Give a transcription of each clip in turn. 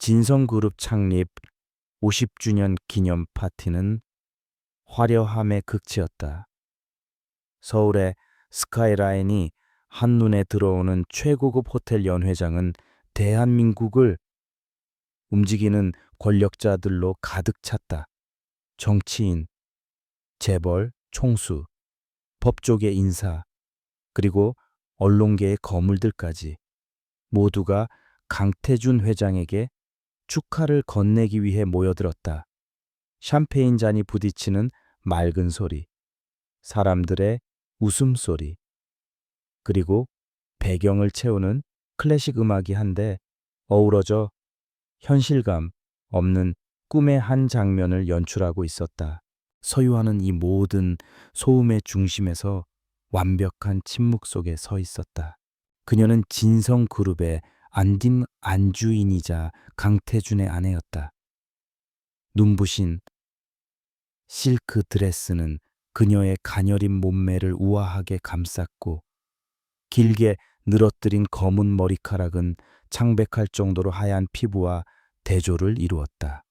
진성그룹 창립 50주년 기념 파티는 화려함의 극치였다. 서울의 스카이라인이 한눈에 들어오는 최고급 호텔 연회장은 대한민국을 움직이는 권력자들로 가득 찼다. 정치인, 재벌, 총수, 법조계 인사, 그리고 언론계의 거물들까지 모두가 강태준 회장에게 축하를 건네기 위해 모여들었다. 샴페인 잔이 부딪히는 맑은 소리, 사람들의 웃음소리, 그리고 배경을 채우는 클래식 음악이 한데 어우러져 현실감 없는 꿈의 한 장면을 연출하고 있었다. 서유아는 이 모든 소음의 중심에서 완벽한 침묵 속에 서 있었다. 그녀는 진성그룹의 안딘 안주인이자 강태준의 아내였다. 눈부신 실크 드레스는 그녀의 가녀린 몸매를 우아하게 감쌌고 길게 늘어뜨린 검은 머리카락은 창백할 정도로 하얀 피부와 대조를 이루었다.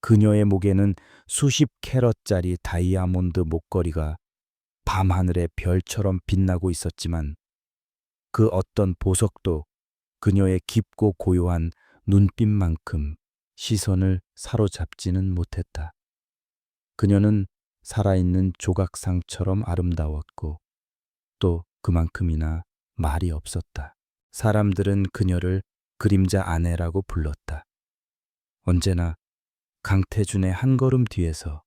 그녀의 목에는 수십 캐럿짜리 다이아몬드 목걸이가 밤하늘의 별처럼 빛나고 있었지만 그 어떤 보석도 그녀의 깊고 고요한 눈빛만큼 시선을 사로잡지는 못했다. 그녀는 살아있는 조각상처럼 아름다웠고 또 그만큼이나 말이 없었다. 사람들은 그녀를 그림자 아내라고 불렀다. 언제나 강태준의 한 걸음 뒤에서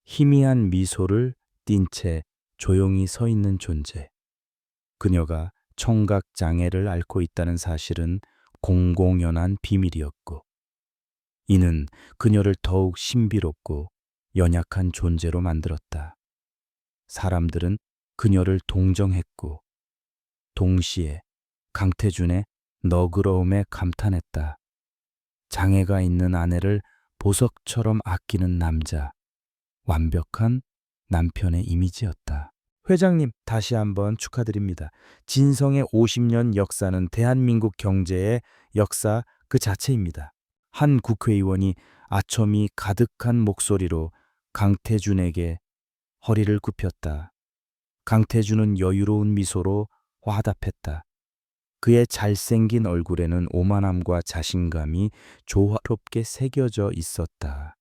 희미한 미소를 띤 채 조용히 서 있는 존재. 그녀가 청각 장애를 앓고 있다는 사실은 공공연한 비밀이었고, 이는 그녀를 더욱 신비롭고 연약한 존재로 만들었다. 사람들은 그녀를 동정했고, 동시에 강태준의 너그러움에 감탄했다. 장애가 있는 아내를 보석처럼 아끼는 남자, 완벽한 남편의 이미지였다. 회장님, 다시 한번 축하드립니다. 진성의 50년 역사는 대한민국 경제의 역사 그 자체입니다. 한 국회의원이 아첨이 가득한 목소리로 강태준에게 허리를 굽혔다. 강태준은 여유로운 미소로 화답했다. 그의 잘생긴 얼굴에는 오만함과 자신감이 조화롭게 새겨져 있었다.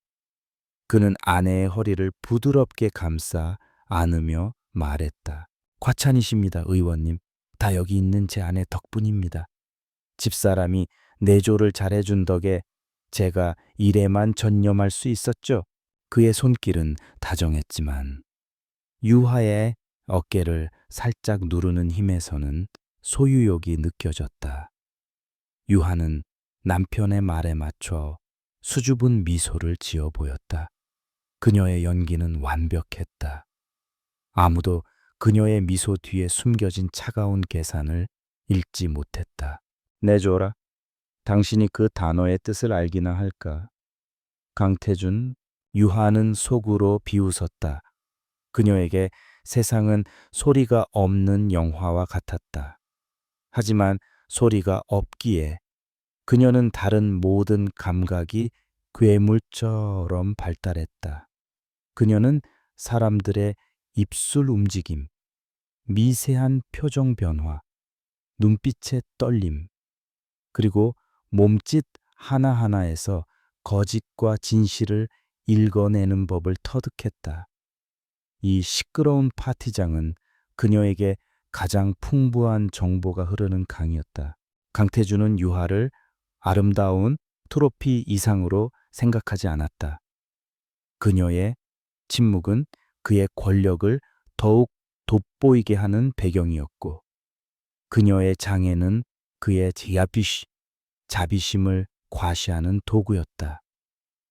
그는 아내의 허리를 부드럽게 감싸 안으며 말했다. 과찬이십니다, 의원님. 다 여기 있는 제 아내 덕분입니다. 집사람이 내조를 잘해준 덕에 제가 일에만 전념할 수 있었죠. 그의 손길은 다정했지만 유하의 어깨를 살짝 누르는 힘에서는 소유욕이 느껴졌다. 유하는 남편의 말에 맞춰 수줍은 미소를 지어 보였다. 그녀의 연기는 완벽했다. 아무도 그녀의 미소 뒤에 숨겨진 차가운 계산을 읽지 못했다. 내줘라. 당신이 그 단어의 뜻을 알기나 할까? 강태준, 유하는 속으로 비웃었다. 그녀에게 세상은 소리가 없는 영화와 같았다. 하지만 소리가 없기에 그녀는 다른 모든 감각이 괴물처럼 발달했다. 그녀는 사람들의 입술 움직임, 미세한 표정 변화, 눈빛의 떨림, 그리고 몸짓 하나하나에서 거짓과 진실을 읽어내는 법을 터득했다. 이 시끄러운 파티장은 그녀에게 가장 풍부한 정보가 흐르는 강이었다. 강태준은 유하를 아름다운 트로피 이상으로 생각하지 않았다. 그녀의 침묵은 그의 권력을 더욱 돋보이게 하는 배경이었고, 그녀의 장애는 그의 자비심을 과시하는 도구였다.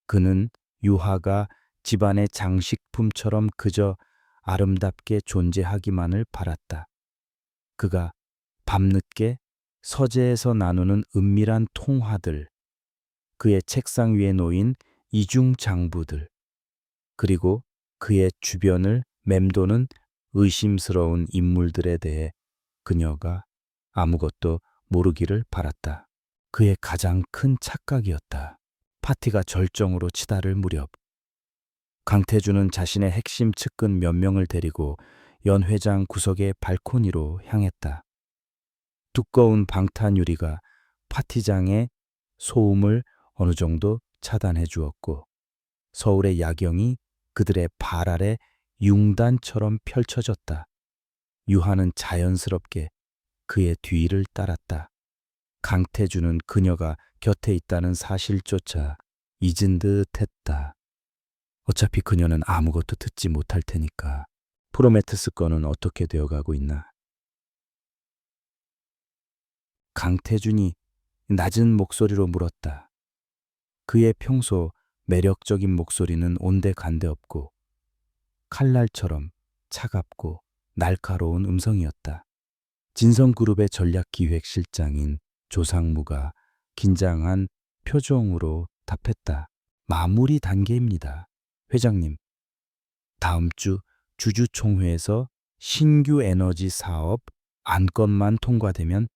그는 유하가 집안의 장식품처럼 그저 아름답게 존재하기만을 바랐다. 그가 밤늦게 서재에서 나누는 은밀한 통화들, 그의 책상 위에 놓인 이중 장부들, 그리고 그의 주변을 맴도는 의심스러운 인물들에 대해 그녀가 아무것도 모르기를 바랐다. 그의 가장 큰 착각이었다. 파티가 절정으로 치달을 무렵 강태준은 자신의 핵심 측근 몇 명을 데리고 연회장 구석의 발코니로 향했다. 두꺼운 방탄 유리가 파티장의 소음을 어느 정도 차단해 주었고 서울의 야경이 그들의 발 아래 융단처럼 펼쳐졌다. 유하는 자연스럽게 그의 뒤를 따랐다. 강태준은 그녀가 곁에 있다는 사실조차 잊은 듯 했다. 어차피 그녀는 아무것도 듣지 못할 테니까. 프로메테스 건은 어떻게 되어가고 있나? 강태준이 낮은 목소리로 물었다. 그의 평소 매력적인 목소리는 온데간데 없고 칼날처럼 차갑고 날카로운 음성이었다. 진성그룹의 전략기획실장인 조상무가 긴장한 표정으로 답했다. 마무리 단계입니다. 회장님, 다음 주 주주총회에서 신규 에너지 사업 안건만 통과되면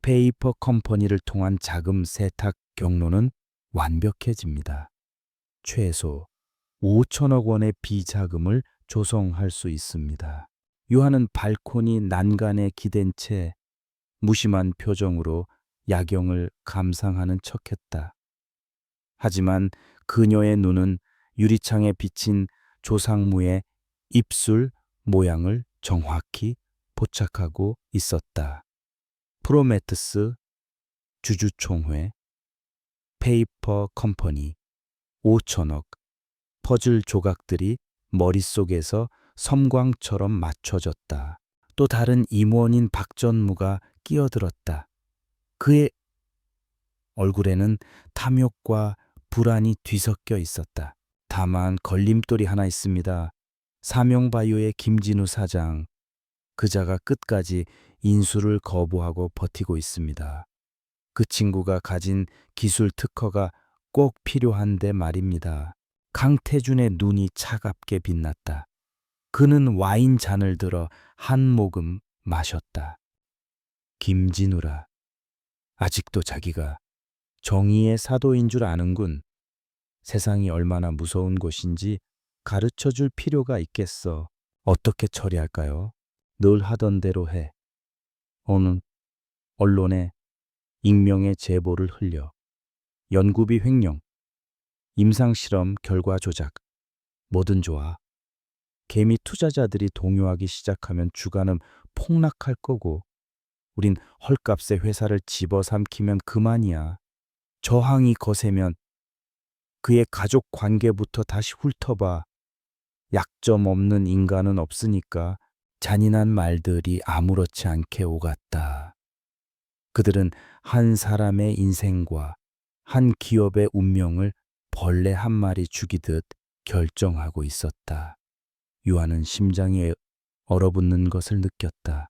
페이퍼 컴퍼니를 통한 자금 세탁 경로는 완벽해집니다. 최소 5천억 원의 비자금을 조성할 수 있습니다. 유한은 발코니 난간에 기댄 채 무심한 표정으로 야경을 감상하는 척했다. 하지만 그녀의 눈은 유리창에 비친 조상무의 입술 모양을 정확히 포착하고 있었다. 프로메테스 주주총회, 페이퍼 컴퍼니, 5천억, 퍼즐 조각들이 머릿속에서 섬광처럼 맞춰졌다. 또 다른 임원인 박전무가 끼어들었다. 그의 얼굴에는 탐욕과 불안이 뒤섞여 있었다. 다만 걸림돌이 하나 있습니다. 사명바이오의 김진우 사장, 그자가 끝까지 인수를 거부하고 버티고 있습니다. 그 친구가 가진 기술 특허가 꼭 필요한데 말입니다. 강태준의 눈이 차갑게 빛났다. 그는 와인 잔을 들어 한 모금 마셨다. 김진우라. 아직도 자기가 정의의 사도인 줄 아는군. 세상이 얼마나 무서운 곳인지 가르쳐 줄 필요가 있겠어. 어떻게 처리할까요? 늘 하던 대로 해. 오늘 언론에 익명의 제보를 흘려. 연구비 횡령, 임상실험 결과 조작, 뭐든 좋아. 개미 투자자들이 동요하기 시작하면 주가는 폭락할 거고 우린 헐값에 회사를 집어삼키면 그만이야. 저항이 거세면 그의 가족 관계부터 다시 훑어봐. 약점 없는 인간은 없으니까. 잔인한 말들이 아무렇지 않게 오갔다. 그들은 한 사람의 인생과 한 기업의 운명을 벌레 한 마리 죽이듯 결정하고 있었다. 유아는 심장이 얼어붙는 것을 느꼈다.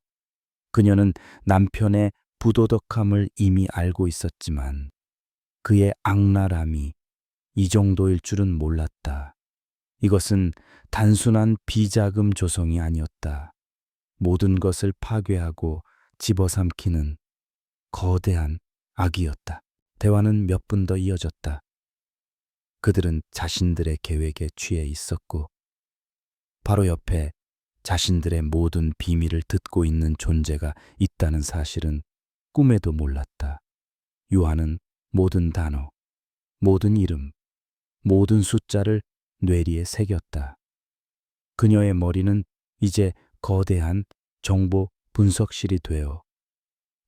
그녀는 남편의 부도덕함을 이미 알고 있었지만 그의 악랄함이 이 정도일 줄은 몰랐다. 이것은 단순한 비자금 조성이 아니었다. 모든 것을 파괴하고 집어삼키는 거대한 악이었다. 대화는 몇 분 더 이어졌다. 그들은 자신들의 계획에 취해 있었고 바로 옆에 자신들의 모든 비밀을 듣고 있는 존재가 있다는 사실은 꿈에도 몰랐다. 유아는 모든 단어, 모든 이름, 모든 숫자를 뇌리에 새겼다. 그녀의 머리는 이제 거대한 정보 분석실이 되어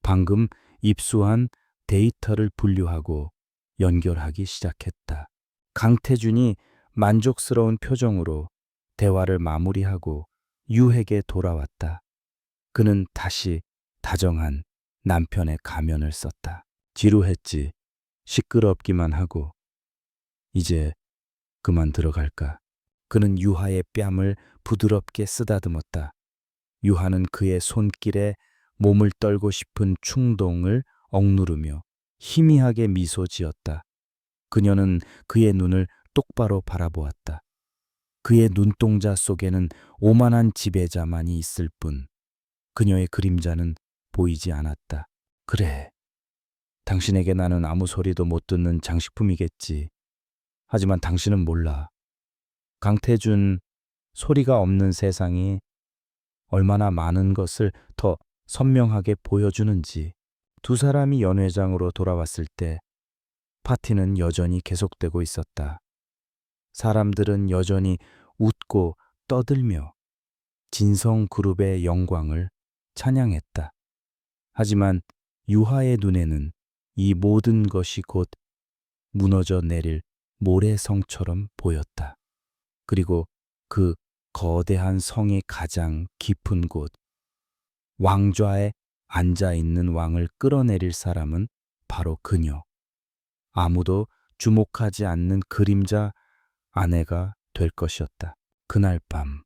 방금 입수한 데이터를 분류하고 연결하기 시작했다. 강태준이 만족스러운 표정으로 대화를 마무리하고 유에게 돌아왔다. 그는 다시 다정한 남편의 가면을 썼다. 지루했지. 시끄럽기만 하고. 이제 그만 들어갈까? 그는 유하의 뺨을 부드럽게 쓰다듬었다. 유하는 그의 손길에 몸을 떨고 싶은 충동을 억누르며 희미하게 미소 지었다. 그녀는 그의 눈을 똑바로 바라보았다. 그의 눈동자 속에는 오만한 지배자만이 있을 뿐 그녀의 그림자는 보이지 않았다. 그래, 당신에게 나는 아무 소리도 못 듣는 장식품이겠지. 하지만 당신은 몰라. 강태준, 소리가 없는 세상이 얼마나 많은 것을 더 선명하게 보여주는지. 두 사람이 연회장으로 돌아왔을 때 파티는 여전히 계속되고 있었다. 사람들은 여전히 웃고 떠들며 진성그룹의 영광을 찬양했다. 하지만 유하의 눈에는 이 모든 것이 곧 무너져 내릴 모래성처럼 보였다. 그리고 그 거대한 성의 가장 깊은 곳, 왕좌에 앉아있는 왕을 끌어내릴 사람은 바로 그녀. 아무도 주목하지 않는 그림자 아내가 될 것이었다. 그날 밤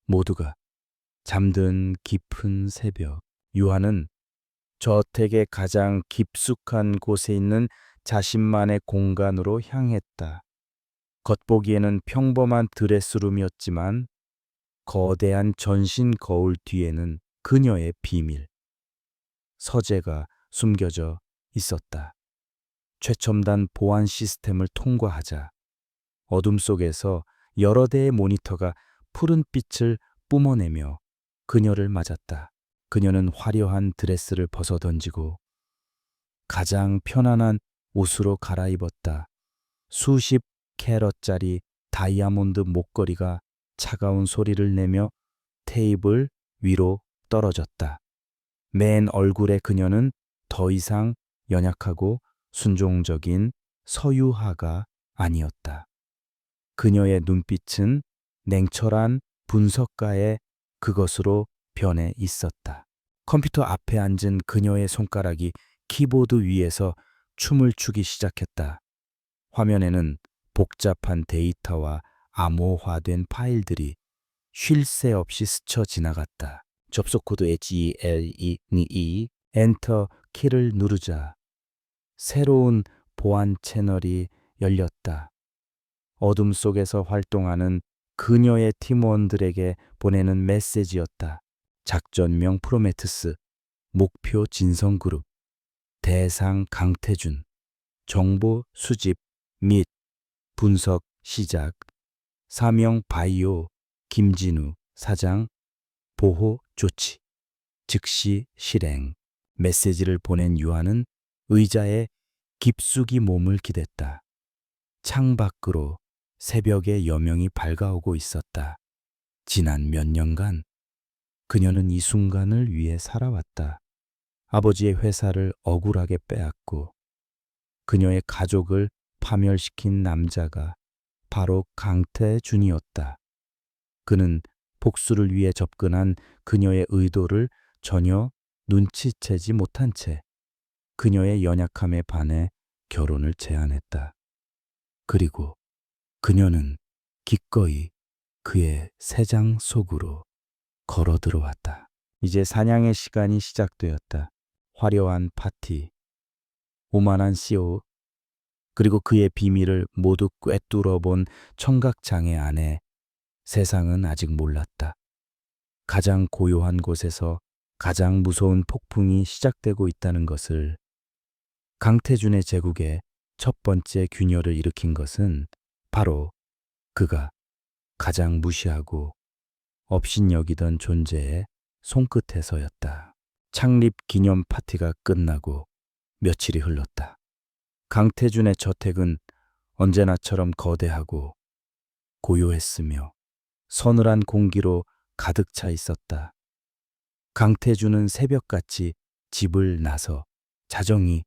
모두가 잠든 깊은 새벽, 유하는 저택의 가장 깊숙한 곳에 있는 자신만의 공간으로 향했다. 겉보기에는 평범한 드레스룸이었지만 거대한 전신 거울 뒤에는 그녀의 비밀, 서재가 숨겨져 있었다. 최첨단 보안 시스템을 통과하자 어둠 속에서 여러 대의 모니터가 푸른 빛을 뿜어내며 그녀를 맞았다. 그녀는 화려한 드레스를 벗어던지고 가장 편안한 옷으로 갈아입었다. 수십 캐럿짜리 다이아몬드 목걸이가 차가운 소리를 내며 테이블 위로 떨어졌다. 맨 얼굴에 그녀는 더 이상 연약하고 순종적인 서유하가 아니었다. 그녀의 눈빛은 냉철한 분석가의 그것으로 변해 있었다. 컴퓨터 앞에 앉은 그녀의 손가락이 키보드 위에서 춤을 추기 시작했다. 화면에는 복잡한 데이터와 암호화된 파일들이 쉴 새 없이 스쳐 지나갔다. 접속 코드 HELE 엔터 키를 누르자 새로운 보안 채널이 열렸다. 어둠 속에서 활동하는 그녀의 팀원들에게 보내는 메시지였다. 작전명 프로메테스, 목표 진성그룹, 대상 강태준, 정보 수집 및 분석 시작, 사명 바이오 김진우 사장, 보호 조치, 즉시 실행. 메시지를 보낸 유아는 의자에 깊숙이 몸을 기댔다. 창밖으로 새벽의 여명이 밝아오고 있었다. 지난 몇 년간 그녀는 이 순간을 위해 살아왔다. 아버지의 회사를 억울하게 빼앗고 그녀의 가족을 파멸시킨 남자가 바로 강태준이었다. 그는 복수를 위해 접근한 그녀의 의도를 전혀 눈치채지 못한 채 그녀의 연약함에 반해 결혼을 제안했다. 그리고 그녀는 기꺼이 그의 새장 속으로 걸어 들어왔다. 이제 사냥의 시간이 시작되었다. 화려한 파티, 오만한 CEO, 그리고 그의 비밀을 모두 꿰뚫어 본 청각장애 아내. 세상은 아직 몰랐다. 가장 고요한 곳에서 가장 무서운 폭풍이 시작되고 있다는 것을. 강태준의 제국에 첫 번째 균열을 일으킨 것은 바로 그가 가장 무시하고 업신여기던 존재의 손끝에서였다. 창립 기념 파티가 끝나고 며칠이 흘렀다. 강태준의 저택은 언제나처럼 거대하고 고요했으며 서늘한 공기로 가득 차 있었다. 강태준은 새벽같이 집을 나서 자정이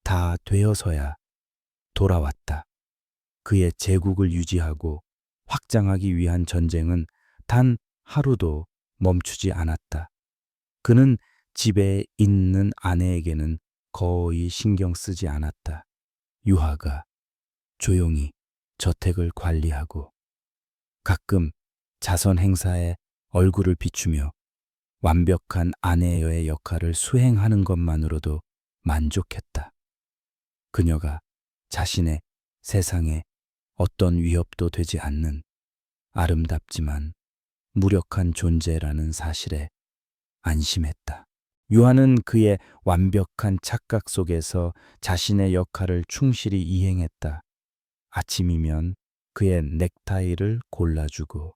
다 되어서야 돌아왔다. 그의 제국을 유지하고 확장하기 위한 전쟁은 단 하루도 멈추지 않았다. 그는 집에 있는 아내에게는 거의 신경 쓰지 않았다. 유하가 조용히 저택을 관리하고 가끔 자선 행사에 얼굴을 비추며 완벽한 아내의 역할을 수행하는 것만으로도 만족했다. 그녀가 자신의 세상에 어떤 위협도 되지 않는 아름답지만 무력한 존재라는 사실에 안심했다. 유한은 그의 완벽한 착각 속에서 자신의 역할을 충실히 이행했다. 아침이면 그의 넥타이를 골라주고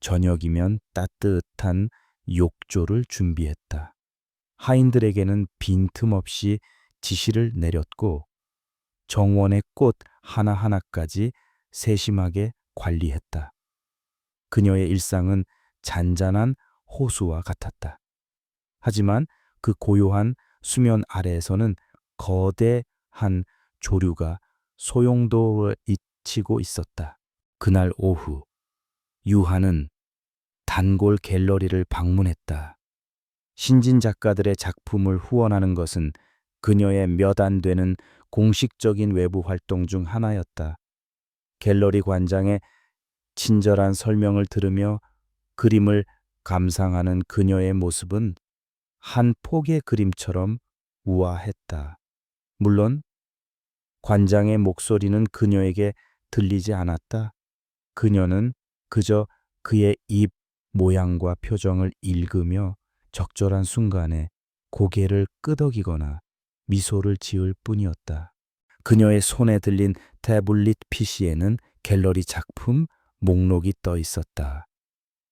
저녁이면 따뜻한 욕조를 준비했다. 하인들에게는 빈틈없이 지시를 내렸고 정원의 꽃 하나하나까지 세심하게 관리했다. 그녀의 일상은 잔잔한 호수와 같았다. 하지만 그 고요한 수면 아래에서는 거대한 조류가 소용돌이를 잊히고 있었다. 그날 오후 유한은 단골 갤러리를 방문했다. 신진 작가들의 작품을 후원하는 것은 그녀의 몇 안 되는 공식적인 외부 활동 중 하나였다. 갤러리 관장의 친절한 설명을 들으며 그림을 감상하는 그녀의 모습은 한 폭의 그림처럼 우아했다. 물론 관장의 목소리는 그녀에게 들리지 않았다. 그녀는 그저 그의 입 모양과 표정을 읽으며 적절한 순간에 고개를 끄덕이거나 미소를 지을 뿐이었다. 그녀의 손에 들린 태블릿 PC에는 갤러리 작품 목록이 떠 있었다.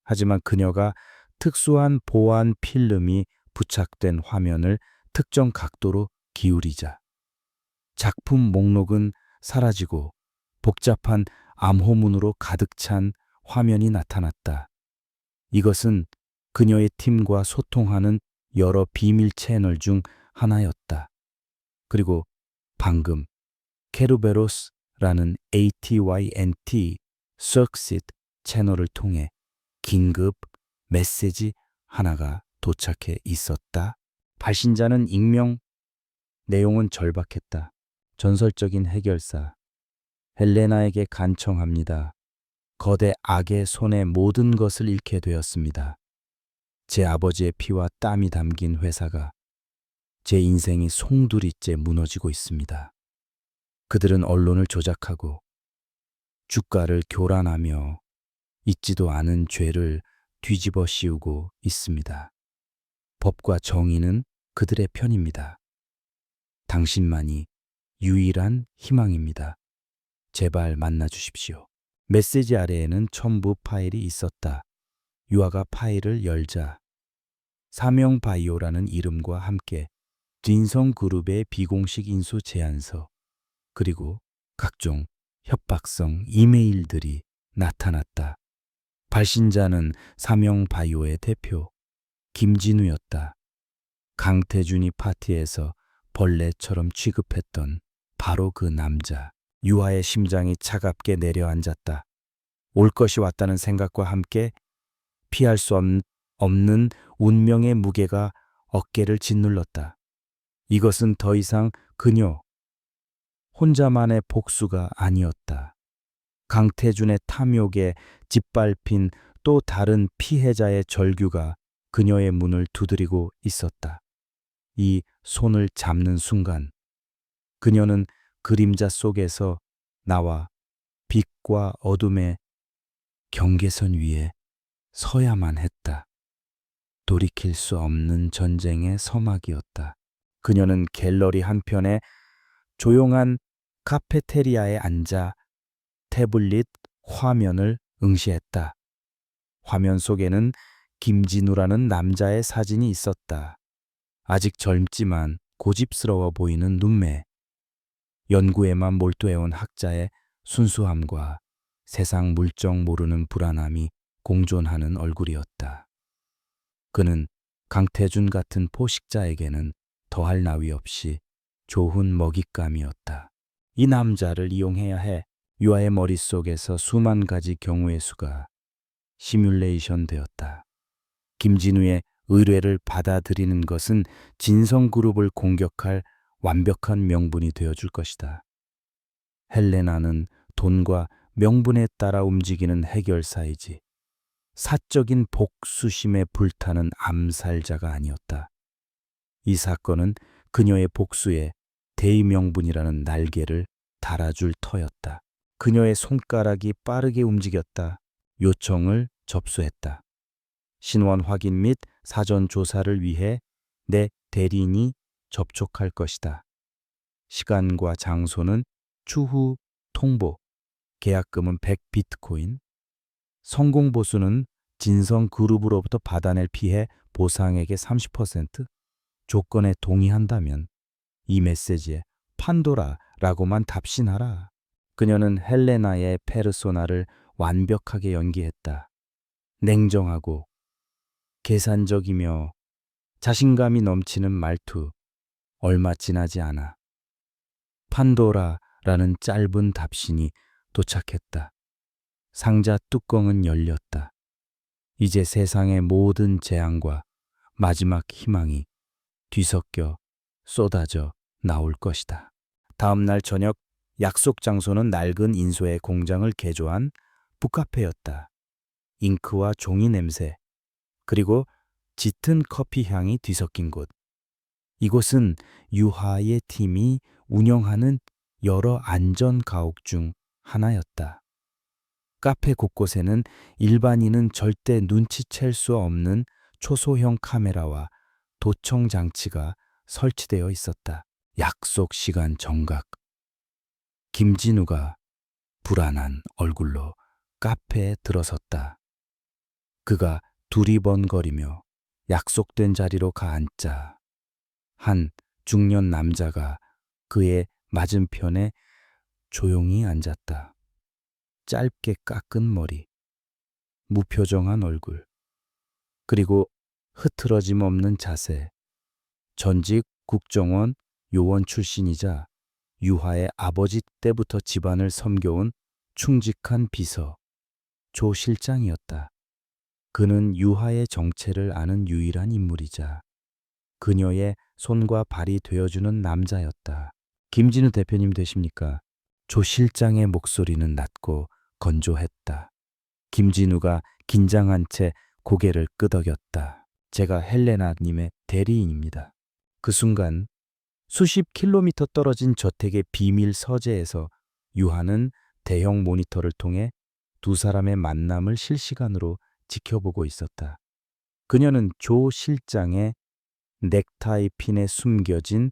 하지만 그녀가 특수한 보안 필름이 부착된 화면을 특정 각도로 기울이자 작품 목록은 사라지고 복잡한 암호문으로 가득 찬 화면이 나타났다. 이것은 그녀의 팀과 소통하는 여러 비밀 채널 중 하나였다. 그리고 방금 케르베로스라는 ATYNT Succeed 채널을 통해 긴급 메시지 하나가 도착해 있었다. 발신자는 익명, 내용은 절박했다. 전설적인 해결사 헬레나에게 간청합니다. 거대 악의 손에 모든 것을 잃게 되었습니다. 제 아버지의 피와 땀이 담긴 회사가 제 인생이 송두리째 무너지고 있습니다. 그들은 언론을 조작하고 주가를 교란하며 잊지도 않은 죄를 뒤집어 씌우고 있습니다. 법과 정의는 그들의 편입니다. 당신만이 유일한 희망입니다. 제발 만나 주십시오. 메시지 아래에는 첨부 파일이 있었다. 유아가 파일을 열자 사명바이오라는 이름과 함께 진성그룹의 비공식 인수 제안서 그리고 각종 협박성 이메일들이 나타났다. 발신자는 사명바이오의 대표 김진우였다. 강태준이 파티에서 벌레처럼 취급했던 바로 그 남자. 유아의 심장이 차갑게 내려앉았다. 올 것이 왔다는 생각과 함께 피할 수 없는 운명의 무게가 어깨를 짓눌렀다. 이것은 더 이상 그녀 혼자만의 복수가 아니었다. 강태준의 탐욕에 짓밟힌 또 다른 피해자의 절규가 그녀의 문을 두드리고 있었다. 이 손을 잡는 순간 그녀는 그림자 속에서 나와 빛과 어둠의 경계선 위에 서야만 했다. 돌이킬 수 없는 전쟁의 서막이었다. 그녀는 갤러리 한편의 조용한 카페테리아에 앉아 태블릿 화면을 응시했다. 화면 속에는 김진우라는 남자의 사진이 있었다. 아직 젊지만 고집스러워 보이는 눈매. 연구에만 몰두해온 학자의 순수함과 세상 물정 모르는 불안함이 공존하는 얼굴이었다. 그는 강태준 같은 포식자에게는 더할 나위 없이 좋은 먹잇감이었다. 이 남자를 이용해야 해. 유아의 머릿속에서 수만 가지 경우의 수가 시뮬레이션 되었다. 김진우의 의뢰를 받아들이는 것은 진성그룹을 공격할 완벽한 명분이 되어줄 것이다. 헬레나는 돈과 명분에 따라 움직이는 해결사이지 사적인 복수심에 불타는 암살자가 아니었다. 이 사건은 그녀의 복수에 대의명분이라는 날개를 달아줄 터였다. 그녀의 손가락이 빠르게 움직였다. 요청을 접수했다. 신원 확인 및 사전 조사를 위해 내 대리인이 접촉할 것이다. 시간과 장소는 추후 통보, 계약금은 100 비트코인, 성공 보수는 진성 그룹으로부터 받아낼 피해 보상액의 30%, 조건에 동의한다면 이 메시지에 판도라라고만 답신하라. 그녀는 헬레나의 페르소나를 완벽하게 연기했다. 냉정하고 계산적이며 자신감이 넘치는 말투. 얼마 지나지 않아 판도라라는 짧은 답신이 도착했다. 상자 뚜껑은 열렸다. 이제 세상의 모든 재앙과 마지막 희망이 뒤섞여 쏟아져 나올 것이다. 다음 날 저녁 약속 장소는 낡은 인소의 공장을 개조한 북카페였다. 잉크와 종이 냄새, 그리고 짙은 커피 향이 뒤섞인 곳. 이곳은 유하의 팀이 운영하는 여러 안전 가옥 중 하나였다. 카페 곳곳에는 일반인은 절대 눈치챌 수 없는 초소형 카메라와 도청 장치가 설치되어 있었다. 약속 시간 정각. 김진우가 불안한 얼굴로 카페에 들어섰다. 그가 두리번거리며 약속된 자리로 가앉자 한 중년 남자가 그의 맞은편에 조용히 앉았다. 짧게 깎은 머리, 무표정한 얼굴, 그리고 흐트러짐 없는 자세. 전직 국정원 요원 출신이자 유하의 아버지 때부터 집안을 섬겨온 충직한 비서 조 실장이었다. 그는 유하의 정체를 아는 유일한 인물이자 그녀의 손과 발이 되어주는 남자였다. 김진우 대표님 되십니까? 조 실장의 목소리는 낮고 건조했다. 김진우가 긴장한 채 고개를 끄덕였다. 제가 헬레나님의 대리인입니다. 그 순간 수십 킬로미터 떨어진 저택의 비밀 서재에서 유하는 대형 모니터를 통해 두 사람의 만남을 실시간으로 지켜보고 있었다. 그녀는 조 실장의 넥타이 핀에 숨겨진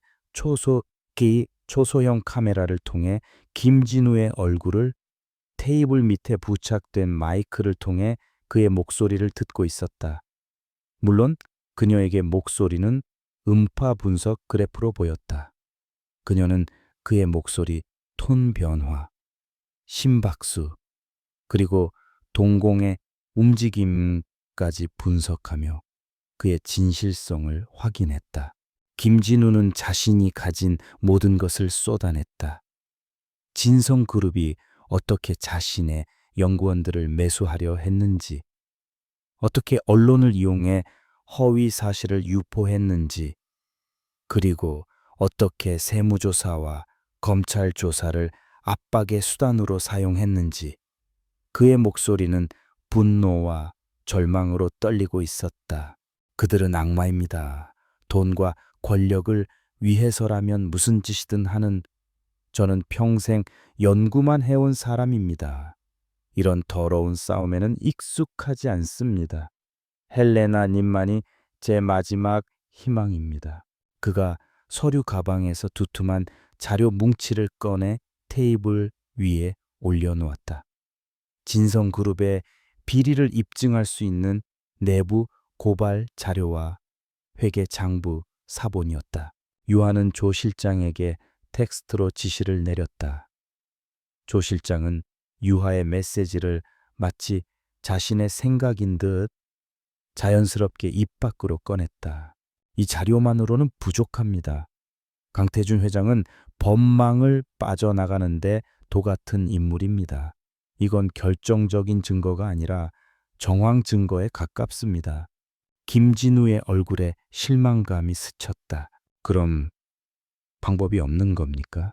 초소형 카메라를 통해 김진우의 얼굴을, 테이블 밑에 부착된 마이크를 통해 그의 목소리를 듣고 있었다. 물론 그녀에게 목소리는 음파 분석 그래프로 보였다. 그녀는 그의 목소리 톤 변화, 심박수, 그리고 동공의 움직임까지 분석하며 그의 진실성을 확인했다. 김진우는 자신이 가진 모든 것을 쏟아냈다. 진성그룹이 어떻게 자신의 연구원들을 매수하려 했는지, 어떻게 언론을 이용해 허위 사실을 유포했는지, 그리고 어떻게 세무조사와 검찰 조사를 압박의 수단으로 사용했는지. 그의 목소리는 분노와 절망으로 떨리고 있었다. 그들은 악마입니다. 돈과 권력을 위해서라면 무슨 짓이든 하는, 저는 평생 연구만 해온 사람입니다. 이런 더러운 싸움에는 익숙하지 않습니다. 헬레나님만이 제 마지막 희망입니다. 그가 서류 가방에서 두툼한 자료 뭉치를 꺼내 테이블 위에 올려놓았다. 진성그룹의 비리를 입증할 수 있는 내부 고발 자료와 회계 장부 사본이었다. 유하는 조 실장에게 텍스트로 지시를 내렸다. 조 실장은 유하의 메시지를 마치 자신의 생각인 듯 자연스럽게 입 밖으로 꺼냈다. 이 자료만으로는 부족합니다. 강태준 회장은 법망을 빠져나가는데 도같은 인물입니다. 이건 결정적인 증거가 아니라 정황 증거에 가깝습니다. 김진우의 얼굴에 실망감이 스쳤다. 그럼 방법이 없는 겁니까?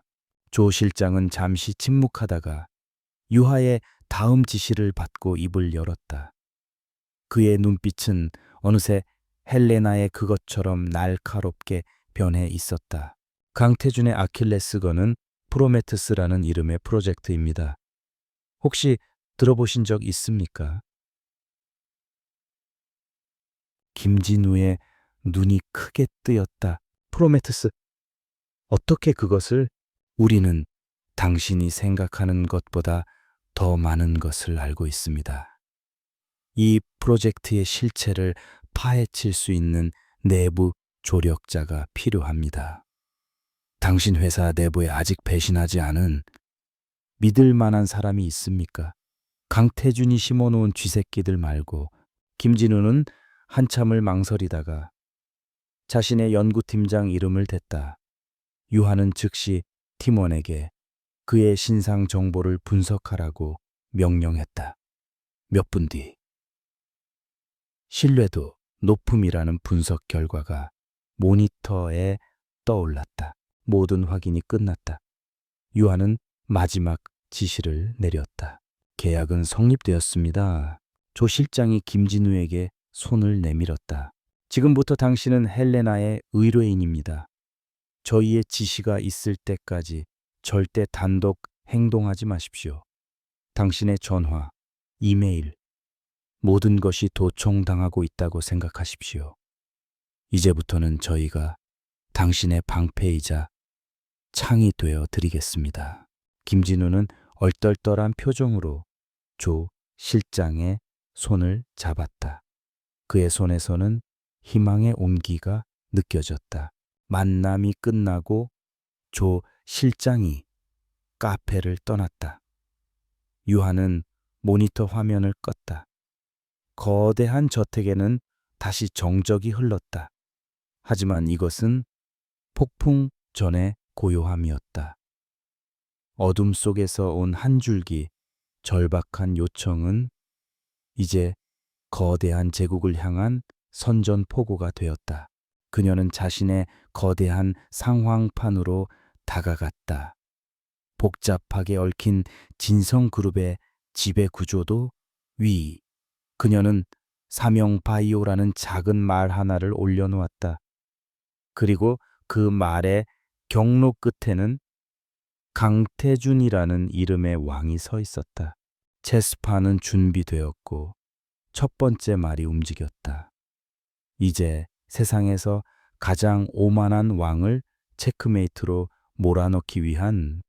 조 실장은 잠시 침묵하다가 유하의 다음 지시를 받고 입을 열었다. 그의 눈빛은 어느새 헬레나의 그것처럼 날카롭게 변해 있었다. 강태준의 아킬레스건은 프로메테스라는 이름의 프로젝트입니다. 혹시 들어보신 적 있습니까? 김진우의 눈이 크게 뜨였다. 프로메테스, 어떻게 그것을? 우리는 당신이 생각하는 것보다 더 많은 것을 알고 있습니다. 이 프로젝트의 실체를 파헤칠 수 있는 내부 조력자가 필요합니다. 당신 회사 내부에 아직 배신하지 않은 믿을 만한 사람이 있습니까? 강태준이 심어놓은 쥐새끼들 말고. 김진우는 한참을 망설이다가 자신의 연구팀장 이름을 댔다. 유한은 즉시 팀원에게 그의 신상 정보를 분석하라고 명령했다. 몇 분 뒤, 신뢰도 높음이라는 분석 결과가 모니터에 떠올랐다. 모든 확인이 끝났다. 유한은 마지막 지시를 내렸다. 계약은 성립되었습니다. 조 실장이 김진우에게 손을 내밀었다. 지금부터 당신은 헬레나의 의뢰인입니다. 저희의 지시가 있을 때까지 절대 단독 행동하지 마십시오. 당신의 전화, 이메일, 모든 것이 도청당하고 있다고 생각하십시오. 이제부터는 저희가 당신의 방패이자 창이 되어 드리겠습니다. 김진우는 얼떨떨한 표정으로 조 실장의 손을 잡았다. 그의 손에서는 희망의 온기가 느껴졌다. 만남이 끝나고 조 실장이 카페를 떠났다. 유한은 모니터 화면을 껐다. 거대한 저택에는 다시 정적이 흘렀다. 하지만 이것은 폭풍 전의 고요함이었다. 어둠 속에서 온 한 줄기 절박한 요청은 이제 거대한 제국을 향한 선전포고가 되었다. 그녀는 자신의 거대한 상황판으로 다가갔다. 복잡하게 얽힌 진성그룹의 지배 구조도 위. 그녀는 사명 바이오라는 작은 말 하나를 올려놓았다. 그리고 그 말의 경로 끝에는 강태준이라는 이름의 왕이 서 있었다. 체스판은 준비되었고 첫 번째 말이 움직였다. 이제 세상에서 가장 오만한 왕을 체크메이트로 몰아넣기 위한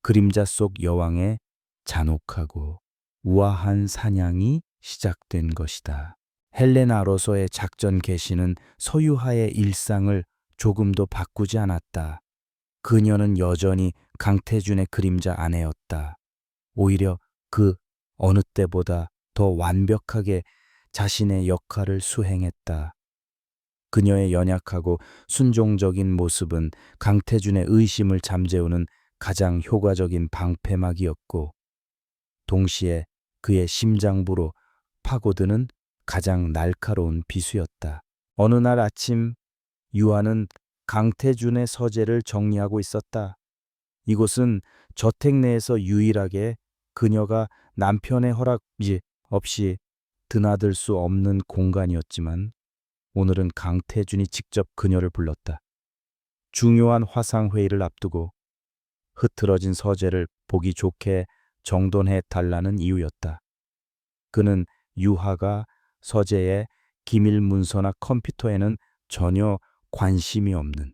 그림자 속 여왕의 잔혹하고 우아한 사냥이 시작된 것이다. 헬레나로서의 작전 개시는 서유하의 일상을 조금도 바꾸지 않았다. 그녀는 여전히 강태준의 그림자 아내였다. 오히려 그 어느 때보다 더 완벽하게 자신의 역할을 수행했다. 그녀의 연약하고 순종적인 모습은 강태준의 의심을 잠재우는 가장 효과적인 방패막이었고, 동시에 그의 심장부로 파고드는 가장 날카로운 비수였다. 어느 날 아침, 유한은 강태준의 서재를 정리하고 있었다. 이곳은 저택 내에서 유일하게 그녀가 남편의 허락 없이 드나들 수 없는 공간이었지만, 오늘은 강태준이 직접 그녀를 불렀다. 중요한 화상회의를 앞두고 흐트러진 서재를 보기 좋게 정돈해 달라는 이유였다. 그는 유하가 서재의 기밀 문서나 컴퓨터에는 전혀 관심이 없는,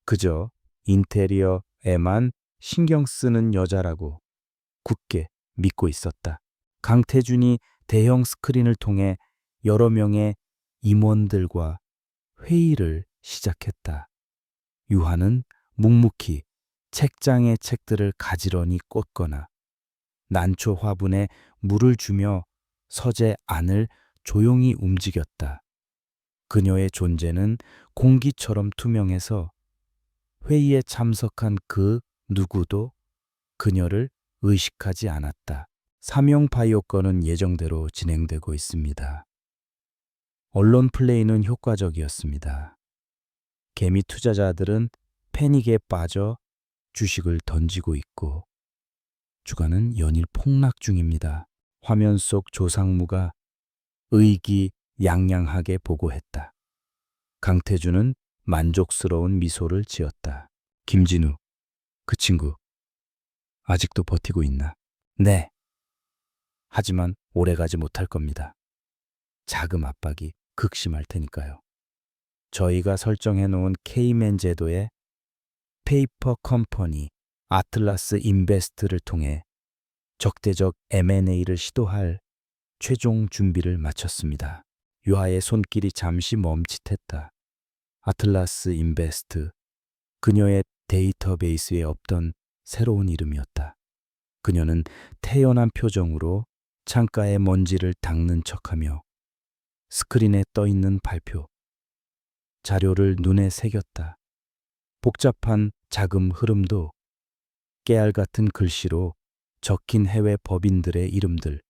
그저 인테리어에만 신경 쓰는 여자라고 굳게 믿고 있었다. 강태준이 대형 스크린을 통해 여러 명의 임원들과 회의를 시작했다. 유한은 묵묵히 책장에 책들을 가지런히 꽂거나 난초 화분에 물을 주며 서재 안을 조용히 움직였다. 그녀의 존재는 공기처럼 투명해서 회의에 참석한 그 누구도 그녀를 의식하지 않았다. 사명 바이오 건은 예정대로 진행되고 있습니다. 언론 플레이는 효과적이었습니다. 개미 투자자들은 패닉에 빠져 주식을 던지고 있고 주가는 연일 폭락 중입니다. 화면 속 조상무가 의기양양하게 보고했다. 강태준은 만족스러운 미소를 지었다. 김진우, 그 친구 아직도 버티고 있나? 네. 하지만 오래가지 못할 겁니다. 자금 압박이 극심할 테니까요. 저희가 설정해 놓은 케이맨 제도의 페이퍼 컴퍼니 아틀라스 인베스트를 통해 적대적 M&A를 시도할 최종 준비를 마쳤습니다. 유아의 손길이 잠시 멈칫했다. 아틀라스 인베스트, 그녀의 데이터베이스에 없던 새로운 이름이었다. 그녀는 태연한 표정으로 창가의 먼지를 닦는 척하며 스크린에 떠 있는 발표, 자료를 눈에 새겼다. 복잡한 자금 흐름도 깨알 같은 글씨로 적힌 해외 법인들의 이름들.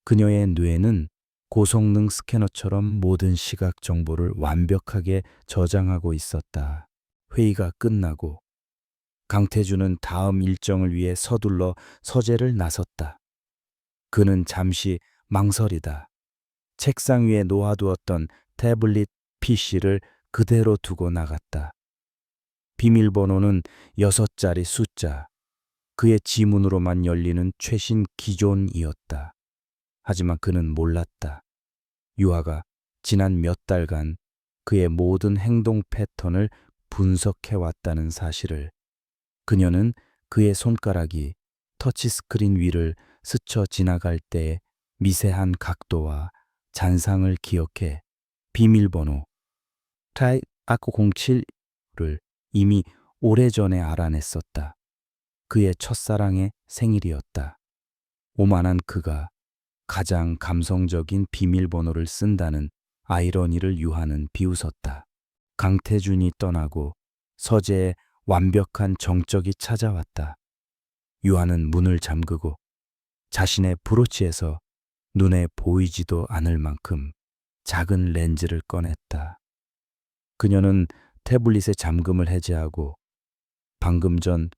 그녀의 뇌는 고성능 스캐너처럼 모든 시각 정보를 완벽하게 저장하고 있었다. 회의가 끝나고 강태준은 다음 일정을 위해 서둘러 서재를 나섰다. 그는 잠시 망설이다. 책상 위에 놓아두었던 태블릿 PC를 그대로 두고 나갔다. 비밀번호는 6자리 숫자, 그의 지문으로만 열리는 최신 기존이었다. 하지만 그는 몰랐다. 유아가 지난 몇 달간 그의 모든 행동 패턴을 분석해왔다는 사실을. 그녀는 그의 손가락이 터치스크린 위를 스쳐 지나갈 때의 미세한 각도와 잔상을 기억해 비밀번호 트라이 아코 07를 이미 오래전에 알아냈었다. 그의 첫사랑의 생일이었다. 오만한 그가 가장 감성적인 비밀번호를 쓴다는 아이러니를 유하는 비웃었다. 강태준이 떠나고 서재에 완벽한 정적이 찾아왔다. 유하는 문을 잠그고 자신의 브로치에서 눈에 보이지도 않을 만큼 작은 렌즈를 꺼냈다. 그녀는 태블릿의 잠금을 해제하고 방금 전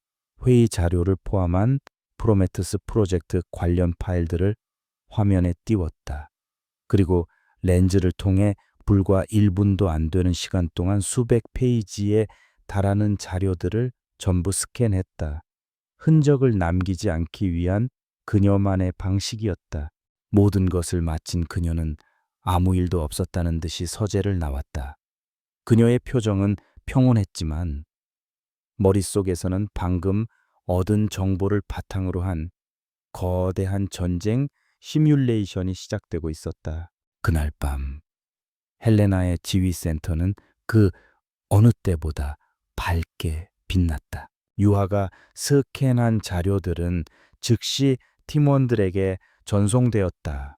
회의 자료를 포함한 프로메테스 프로젝트 관련 파일들을 화면에 띄웠다. 그리고 렌즈를 통해 불과 1분도 안 되는 시간 동안 수백 페이지에 달하는 자료들을 전부 스캔했다. 흔적을 남기지 않기 위한 그녀만의 방식이었다. 모든 것을 마친 그녀는 아무 일도 없었다는 듯이 서재를 나왔다. 그녀의 표정은 평온했지만 머릿속에서는 방금 얻은 정보를 바탕으로 한 거대한 전쟁 시뮬레이션이 시작되고 있었다. 그날 밤 헬레나의 지휘센터는 그 어느 때보다 밝게 빛났다. 유하가 스캔한 자료들은 즉시 팀원들에게 전송되었다.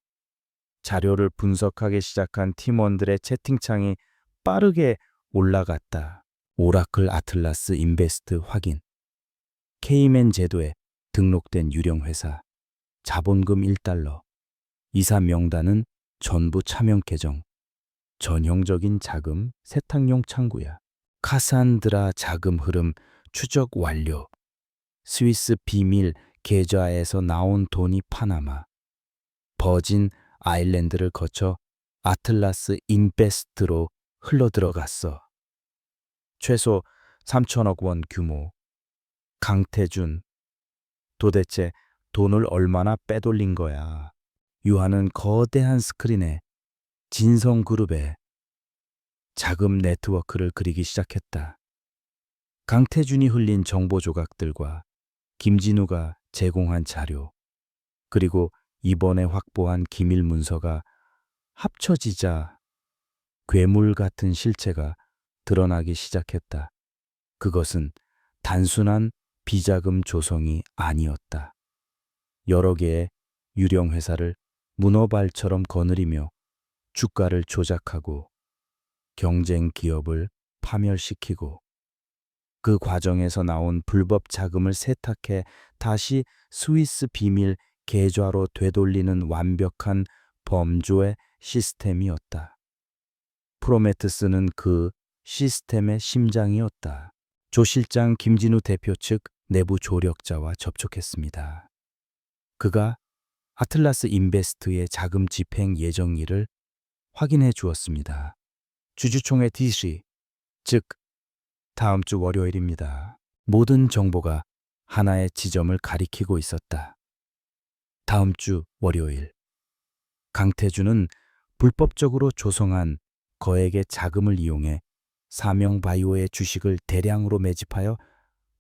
자료를 분석하기 시작한 팀원들의 채팅창이 빠르게 올라갔다. 오라클 아틀라스 인베스트 확인. 케이맨 제도에 등록된 유령 회사. 자본금 1달러. 이사 명단은 전부 차명 계정. 전형적인 자금 세탁용 창구야. 카산드라 자금 흐름 추적 완료. 스위스 비밀 계좌에서 나온 돈이 파나마, 버진 아일랜드를 거쳐 아틀라스 인베스트로 흘러들어갔어. 최소 3천억 원 규모. 강태준, 도대체 돈을 얼마나 빼돌린 거야. 유하는 거대한 스크린에 진성그룹의 자금 네트워크를 그리기 시작했다. 강태준이 흘린 정보 조각들과 김진우가 제공한 자료, 그리고 이번에 확보한 기밀 문서가 합쳐지자 괴물 같은 실체가 드러나기 시작했다. 그것은 단순한 비자금 조성이 아니었다. 여러 개의 유령 회사를 문어발처럼 거느리며 주가를 조작하고 경쟁 기업을 파멸시키고 그 과정에서 나온 불법 자금을 세탁해 다시 스위스 비밀 계좌로 되돌리는 완벽한 범죄의 시스템이었다. 프로메테스는 그 시스템의 심장이었다. 조 실장 김진우 대표 측 내부 조력자와 접촉했습니다. 그가 아틀라스 인베스트의 자금 집행 예정일을 확인해 주었습니다. 주주총회 DC, 즉 다음 주 월요일입니다. 모든 정보가 하나의 지점을 가리키고 있었다. 다음 주 월요일. 강태준은 불법적으로 조성한 거액의 자금을 이용해 사명바이오의 주식을 대량으로 매집하여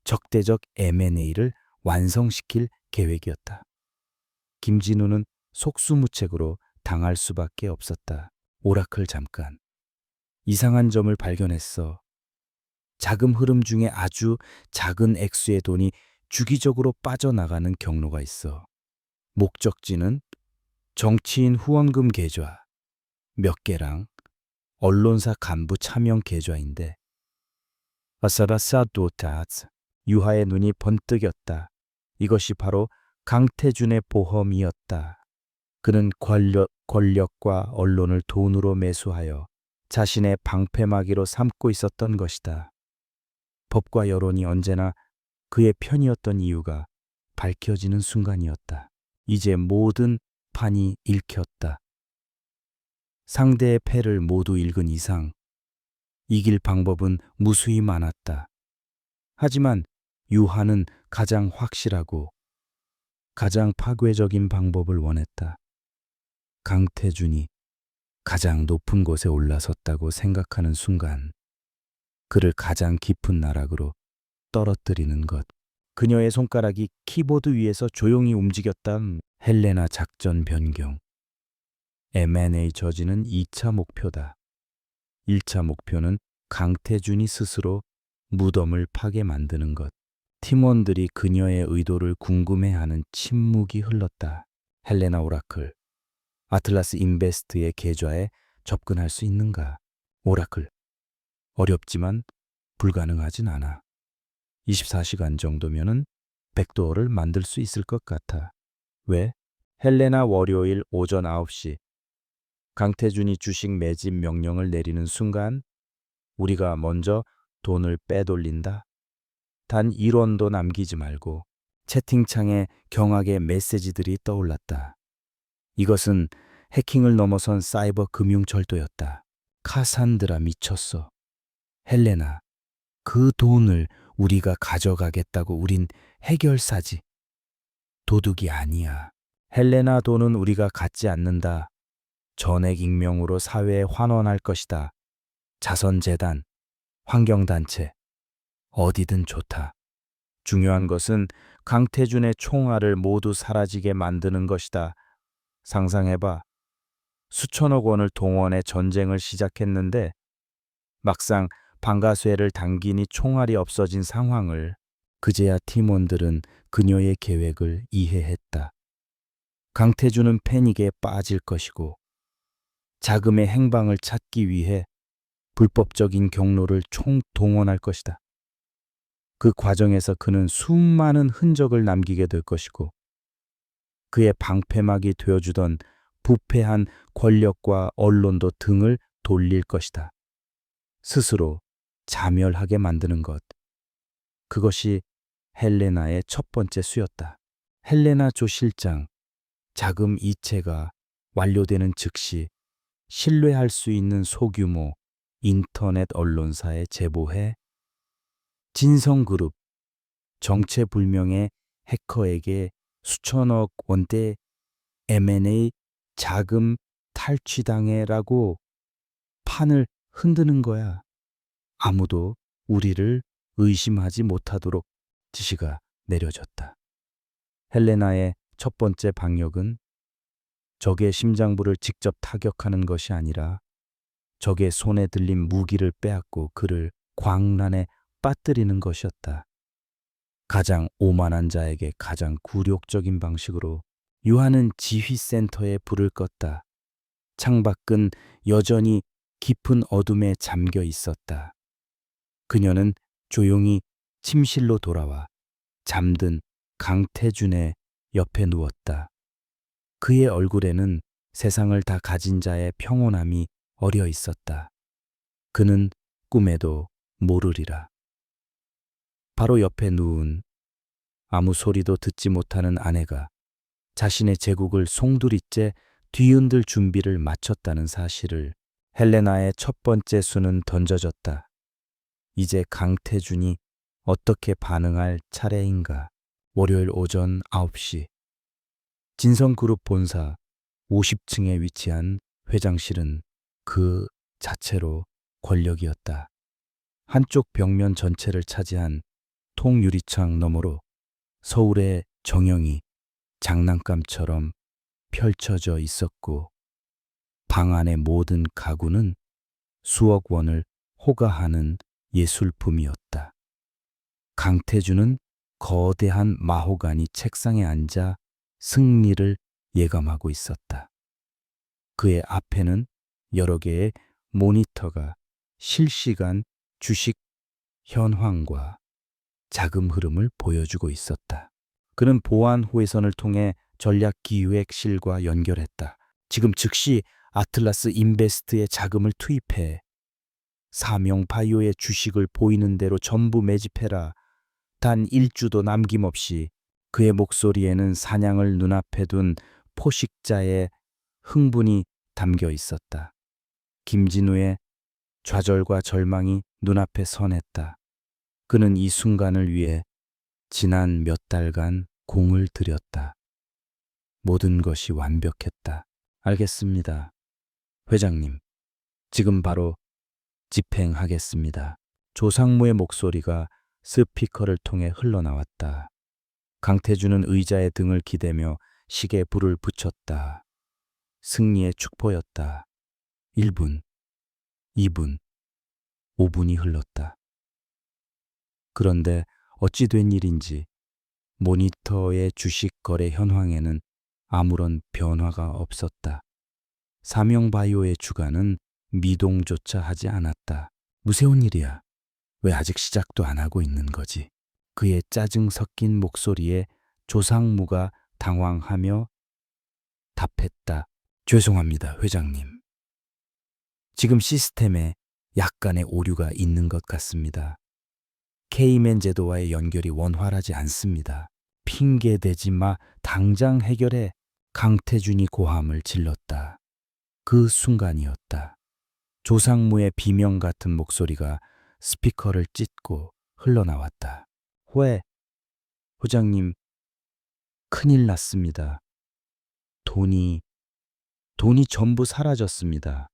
적대적 M&A를 완성시킬 계획이었다. 김진우는 속수무책으로 당할 수밖에 없었다. 오라클 잠깐. 이상한 점을 발견했어. 자금 흐름 중에 아주 작은 액수의 돈이 주기적으로 빠져나가는 경로가 있어. 목적지는 정치인 후원금 계좌 몇 개랑 언론사 간부 차명 계좌인데 아사라사도타즈 유하의 눈이 번뜩였다. 이것이 바로 강태준의 보험이었다. 그는 권력과 언론을 돈으로 매수하여 자신의 방패막이로 삼고 있었던 것이다. 법과 여론이 언제나 그의 편이었던 이유가 밝혀지는 순간이었다. 이제 모든 판이 읽혔다. 상대의 패를 모두 읽은 이상 이길 방법은 무수히 많았다. 하지만 유하는 가장 확실하고 가장 파괴적인 방법을 원했다. 강태준이 가장 높은 곳에 올라섰다고 생각하는 순간 그를 가장 깊은 나락으로 떨어뜨리는 것. 그녀의 손가락이 키보드 위에서 조용히 움직였다. 헬레나 작전 변경. M&A 저지는 2차 목표다. 1차 목표는 강태준이 스스로 무덤을 파게 만드는 것. 팀원들이 그녀의 의도를 궁금해하는 침묵이 흘렀다. 헬레나 오라클. 아틀라스 인베스트의 계좌에 접근할 수 있는가? 오라클. 어렵지만 불가능하진 않아. 24시간 정도면은 백도어를 만들 수 있을 것 같아. 왜? 헬레나 월요일 오전 9시. 강태준이 주식 매집 명령을 내리는 순간 우리가 먼저 돈을 빼돌린다. 단 1원도 남기지 말고. 채팅창에 경악의 메시지들이 떠올랐다. 이것은 해킹을 넘어선 사이버 금융 절도였다. 카산드라 미쳤어. 헬레나, 그 돈을 우리가 가져가겠다고 우린 해결사지. 도둑이 아니야. 헬레나 돈은 우리가 갖지 않는다. 전액 익명으로 사회에 환원할 것이다. 자선재단, 환경단체, 어디든 좋다. 중요한 것은 강태준의 총알을 모두 사라지게 만드는 것이다. 상상해봐. 수천억 원을 동원해 전쟁을 시작했는데 막상 방가쇠를 당기니 총알이 없어진 상황을. 그제야 팀원들은 그녀의 계획을 이해했다. 강태준은 패닉에 빠질 것이고 자금의 행방을 찾기 위해 불법적인 경로를 총동원할 것이다. 그 과정에서 그는 수많은 흔적을 남기게 될 것이고 그의 방패막이 되어주던 부패한 권력과 언론도 등을 돌릴 것이다. 스스로 자멸하게 만드는 것. 그것이 헬레나의 첫 번째 수였다. 헬레나 조 실장, 자금 이체가 완료되는 즉시 신뢰할 수 있는 소규모 인터넷 언론사에 제보해 진성그룹, 정체불명의 해커에게 수천억 원대 M&A 자금 탈취당해라고 판을 흔드는 거야. 아무도 우리를 의심하지 못하도록 지시가 내려졌다. 헬레나의 첫 번째 방역은 적의 심장부를 직접 타격하는 것이 아니라 적의 손에 들린 무기를 빼앗고 그를 광란에 빠뜨리는 것이었다. 가장 오만한 자에게 가장 굴욕적인 방식으로. 유하는 지휘센터에 불을 껐다. 창밖은 여전히 깊은 어둠에 잠겨 있었다. 그녀는 조용히 침실로 돌아와 잠든 강태준의 옆에 누웠다. 그의 얼굴에는 세상을 다 가진 자의 평온함이 어려 있었다. 그는 꿈에도 모르리라. 바로 옆에 누운 아무 소리도 듣지 못하는 아내가 자신의 제국을 송두리째 뒤흔들 준비를 마쳤다는 사실을. 헬레나의 첫 번째 수는 던져졌다. 이제 강태준이 어떻게 반응할 차례인가. 월요일 오전 9시. 진성그룹 본사 50층에 위치한 회장실은 그 자체로 권력이었다. 한쪽 벽면 전체를 차지한 통유리창 너머로 서울의 정형이 장난감처럼 펼쳐져 있었고 방 안의 모든 가구는 수억 원을 호가하는 예술품이었다. 강태주는 거대한 마호가니 책상에 앉아 승리를 예감하고 있었다. 그의 앞에는 여러 개의 모니터가 실시간 주식 현황과 자금 흐름을 보여주고 있었다. 그는 보안 호외선을 통해 전략기획실과 연결했다. 지금 즉시 아틀라스 인베스트에 자금을 투입해 사명바이오의 주식을 보이는 대로 전부 매집해라. 단 일주도 남김없이. 그의 목소리에는 사냥을 눈앞에 둔 포식자의 흥분이 담겨 있었다. 김진우의 좌절과 절망이 눈앞에 선했다. 그는 이 순간을 위해 지난 몇 달간 공을 들였다. 모든 것이 완벽했다. 알겠습니다. 회장님, 지금 바로 집행하겠습니다. 조상무의 목소리가 스피커를 통해 흘러나왔다. 강태주는 의자의 등을 기대며 시계에 불을 붙였다. 승리의 축포였다. 1분, 2분, 5분이 흘렀다. 그런데 어찌 된 일인지 모니터의 주식 거래 현황에는 아무런 변화가 없었다. 사명바이오의 주가는 미동조차 하지 않았다. 무서운 일이야. 왜 아직 시작도 안 하고 있는 거지? 그의 짜증 섞인 목소리에 조상무가 당황하며 답했다. 죄송합니다, 회장님. 지금 시스템에 약간의 오류가 있는 것 같습니다. 케이맨 제도와의 연결이 원활하지 않습니다. 핑계대지 마. 당장 해결해. 강태준이 고함을 질렀다. 그 순간이었다. 조상무의 비명 같은 목소리가 스피커를 찢고 흘러나왔다. 회장님, 큰일 났습니다. 돈이 전부 사라졌습니다.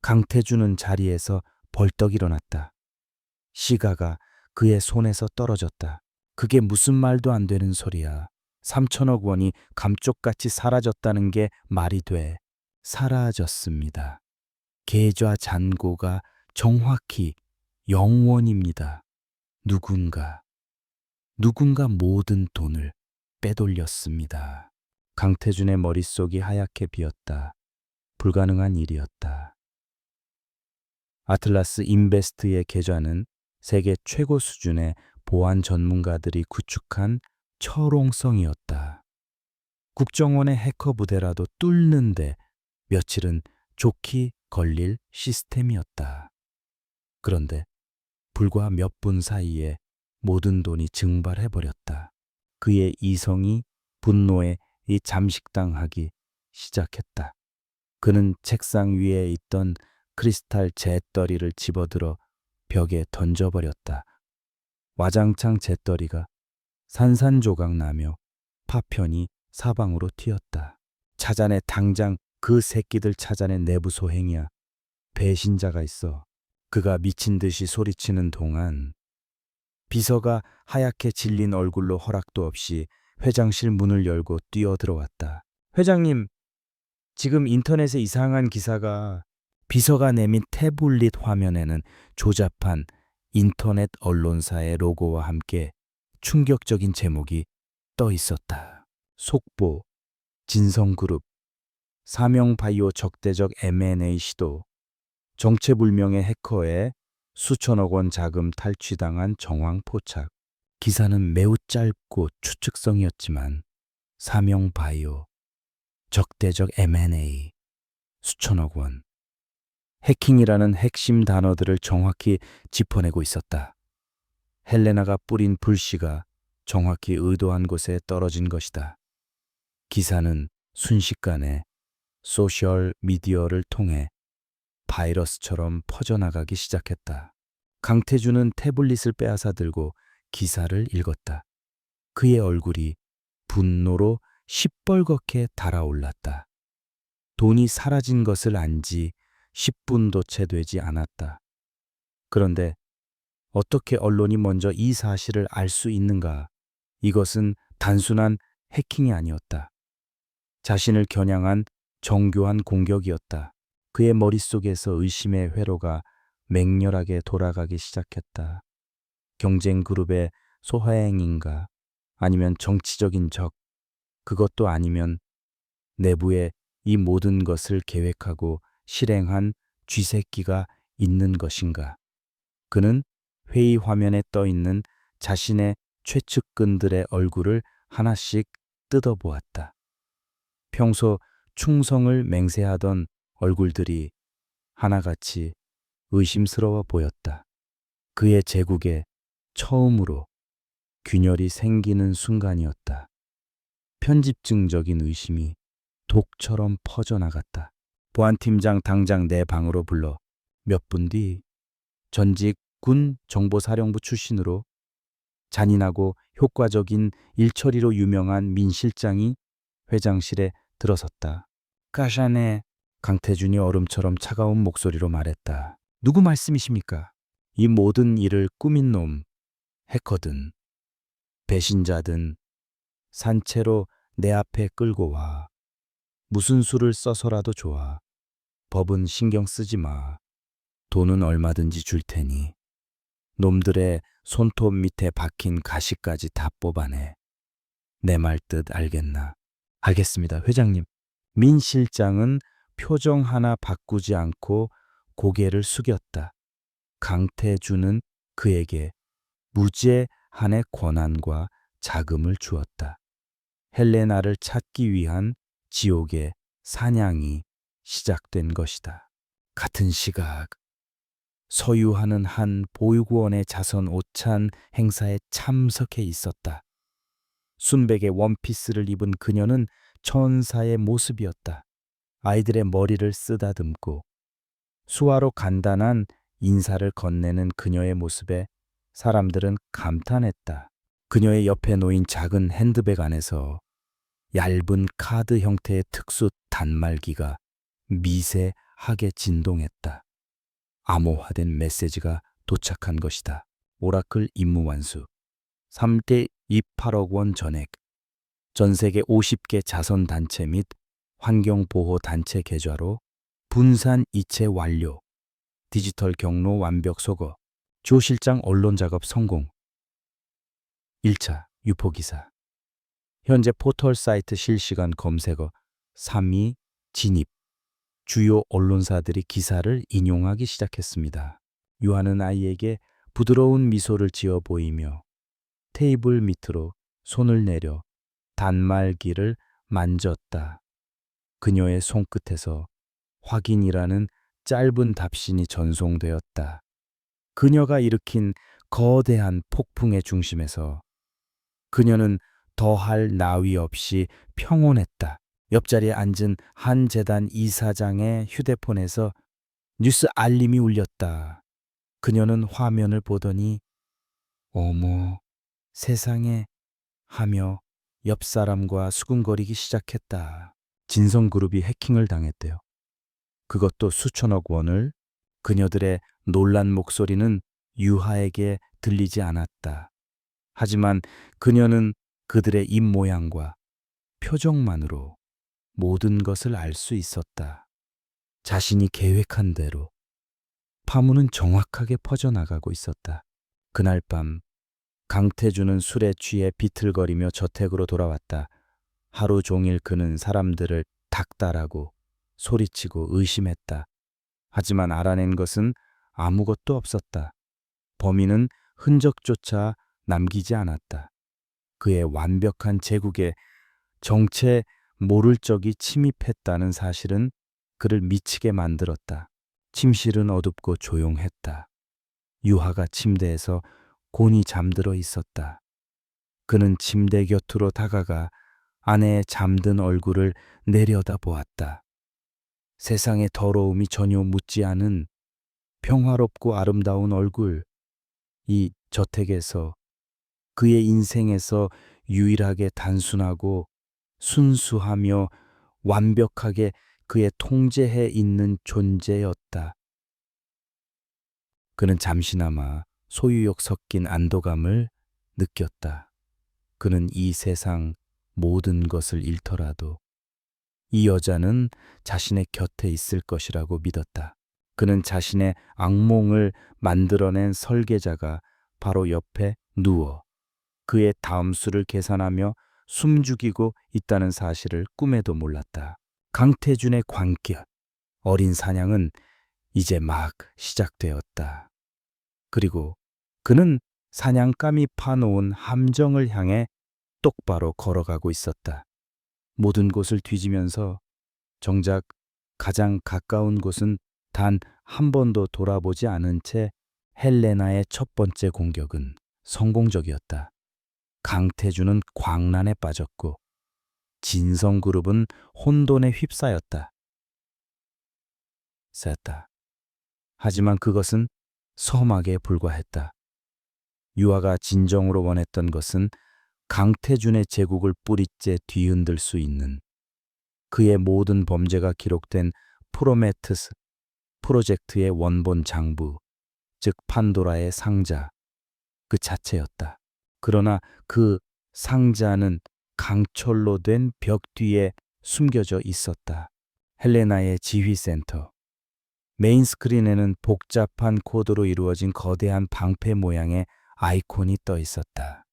강태준은 자리에서 벌떡 일어났다. 시가가 그의 손에서 떨어졌다. 그게 무슨 말도 안 되는 소리야. 3천억 원이 감쪽같이 사라졌다는 게 말이 돼. 사라졌습니다. 계좌 잔고가 정확히 0원입니다. 누군가 모든 돈을 빼돌렸습니다. 강태준의 머릿속이 하얗게 비었다. 불가능한 일이었다. 아틀라스 인베스트의 계좌는 세계 최고 수준의 보안 전문가들이 구축한 철옹성이었다. 국정원의 해커 부대라도 뚫는데 며칠은 좋게 걸릴 시스템이었다. 그런데 불과 몇 분 사이에 모든 돈이 증발해버렸다. 그의 이성이 분노에 잠식당하기 시작했다. 그는 책상 위에 있던 크리스탈 재떨이를 집어들어 벽에 던져버렸다. 와장창 재떨이가 산산조각 나며 파편이 사방으로 튀었다. 찾아내, 당장 그 새끼들 찾아내. 내부 소행이야. 배신자가 있어. 그가 미친 듯이 소리치는 동안 비서가 하얗게 질린 얼굴로 허락도 없이 회장실 문을 열고 뛰어들어왔다. 회장님, 지금 인터넷에 이상한 기사가. 비서가 내민 태블릿 화면에는 조잡한 인터넷 언론사의 로고와 함께 충격적인 제목이 떠 있었다. 속보, 진성그룹, 사명바이오 적대적 M&A 시도, 정체불명의 해커에 수천억 원 자금 탈취당한 정황 포착. 기사는 매우 짧고 추측성이었지만 사명바이오, 적대적 M&A, 수천억 원. 해킹이라는 핵심 단어들을 정확히 짚어내고 있었다. 헬레나가 뿌린 불씨가 정확히 의도한 곳에 떨어진 것이다. 기사는 순식간에 소셜 미디어를 통해 바이러스처럼 퍼져나가기 시작했다. 강태준은 태블릿을 빼앗아 들고 기사를 읽었다. 그의 얼굴이 분노로 시뻘겋게 달아올랐다. 돈이 사라진 것을 안 지 10분도 채 되지 않았다. 그런데 어떻게 언론이 먼저 이 사실을 알 수 있는가? 이것은 단순한 해킹이 아니었다. 자신을 겨냥한 정교한 공격이었다. 그의 머릿속에서 의심의 회로가 맹렬하게 돌아가기 시작했다. 경쟁 그룹의 소화행인가? 아니면 정치적인 적? 그것도 아니면 내부에 이 모든 것을 계획하고 실행한 쥐새끼가 있는 것인가? 그는 회의 화면에 떠 있는 자신의 최측근들의 얼굴을 하나씩 뜯어보았다. 평소 충성을 맹세하던 얼굴들이 하나같이 의심스러워 보였다. 그의 제국에 처음으로 균열이 생기는 순간이었다. 편집증적인 의심이 독처럼 퍼져나갔다. 보안팀장 당장 내 방으로 불러. 몇 분 뒤 전직 군 정보사령부 출신으로 잔인하고 효과적인 일처리로 유명한 민 실장이 회장실에 들어섰다. 가샤네, 강태준이 얼음처럼 차가운 목소리로 말했다. 누구 말씀이십니까? 이 모든 일을 꾸민 놈, 해커든 배신자든 산채로 내 앞에 끌고 와. 무슨 수를 써서라도 좋아. 법은 신경 쓰지 마. 돈은 얼마든지 줄 테니. 놈들의 손톱 밑에 박힌 가시까지 다 뽑아내. 내 말 뜻 알겠나? 알겠습니다, 회장님. 민 실장은 표정 하나 바꾸지 않고 고개를 숙였다. 강태준은 그에게 무제한의 권한과 자금을 주었다. 헬레나를 찾기 위한 지옥의 사냥이 시작된 것이다. 같은 시각 서유하는 한 보육원의 자선 오찬 행사에 참석해 있었다. 순백의 원피스를 입은 그녀는 천사의 모습이었다. 아이들의 머리를 쓰다듬고 수화로 간단한 인사를 건네는 그녀의 모습에 사람들은 감탄했다. 그녀의 옆에 놓인 작은 핸드백 안에서 얇은 카드 형태의 특수 단말기가 미세하게 진동했다. 암호화된 메시지가 도착한 것이다. 오라클 임무 완수. 3대 28억 원 전액. 전 세계 50개 자선단체 및 환경보호단체 계좌로 분산 이체 완료. 디지털 경로 완벽 소거. 조 실장 언론 작업 성공. 1차 유포기사. 현재 포털 사이트 실시간 검색어 3위 진입. 주요 언론사들이 기사를 인용하기 시작했습니다. 유하는 아이에게 부드러운 미소를 지어 보이며 테이블 밑으로 손을 내려 단말기를 만졌다. 그녀의 손끝에서 확인이라는 짧은 답신이 전송되었다. 그녀가 일으킨 거대한 폭풍의 중심에서 그녀는 더할 나위 없이 평온했다. 옆자리에 앉은 한 재단 이사장의 휴대폰에서 뉴스 알림이 울렸다. 그녀는 화면을 보더니 어머, 세상에 하며 옆 사람과 수군거리기 시작했다. 진성그룹이 해킹을 당했대요. 그것도 수천억 원을. 그녀들의 놀란 목소리는 유하에게 들리지 않았다. 하지만 그녀는 그들의 입모양과 표정만으로 모든 것을 알 수 있었다. 자신이 계획한 대로 파문은 정확하게 퍼져나가고 있었다. 그날 밤 강태준은 술에 취해 비틀거리며 저택으로 돌아왔다. 하루 종일 그는 사람들을 닥달하고 소리치고 의심했다. 하지만 알아낸 것은 아무것도 없었다. 범인은 흔적조차 남기지 않았다. 그의 완벽한 제국에 정체 모를 적이 침입했다는 사실은 그를 미치게 만들었다. 침실은 어둡고 조용했다. 유하가 침대에서 곤히 잠들어 있었다. 그는 침대 곁으로 다가가 아내의 잠든 얼굴을 내려다보았다. 세상의 더러움이 전혀 묻지 않은 평화롭고 아름다운 얼굴. 이 저택에서 그의 인생에서 유일하게 단순하고 순수하며 완벽하게 그의 통제해 있는 존재였다. 그는 잠시나마 소유욕 섞인 안도감을 느꼈다. 그는 이 세상 모든 것을 잃더라도 이 여자는 자신의 곁에 있을 것이라고 믿었다. 그는 자신의 악몽을 만들어낸 설계자가 바로 옆에 누워 그의 다음 수를 계산하며 숨죽이고 있다는 사실을 꿈에도 몰랐다. 강태준의 관계, 어린 사냥은 이제 막 시작되었다. 그리고 그는 사냥감이 파놓은 함정을 향해 똑바로 걸어가고 있었다. 모든 곳을 뒤지면서 정작 가장 가까운 곳은 단 한 번도 돌아보지 않은 채 헬레나의 첫 번째 공격은 성공적이었다. 강태준은 광란에 빠졌고 진성그룹은 혼돈에 휩싸였다. 셌다. 하지만 그것은 서막에 불과했다. 유아가 진정으로 원했던 것은 강태준의 제국을 뿌리째 뒤흔들 수 있는 그의 모든 범죄가 기록된 프로메테스 프로젝트의 원본 장부, 즉 판도라의 상자 그 자체였다. 그러나 그 상자는 강철로 된 벽 뒤에 숨겨져 있었다. 헬레나의 지휘센터. 메인 스크린에는 복잡한 코드로 이루어진 거대한 방패 모양의 아이콘이 떠 있었다.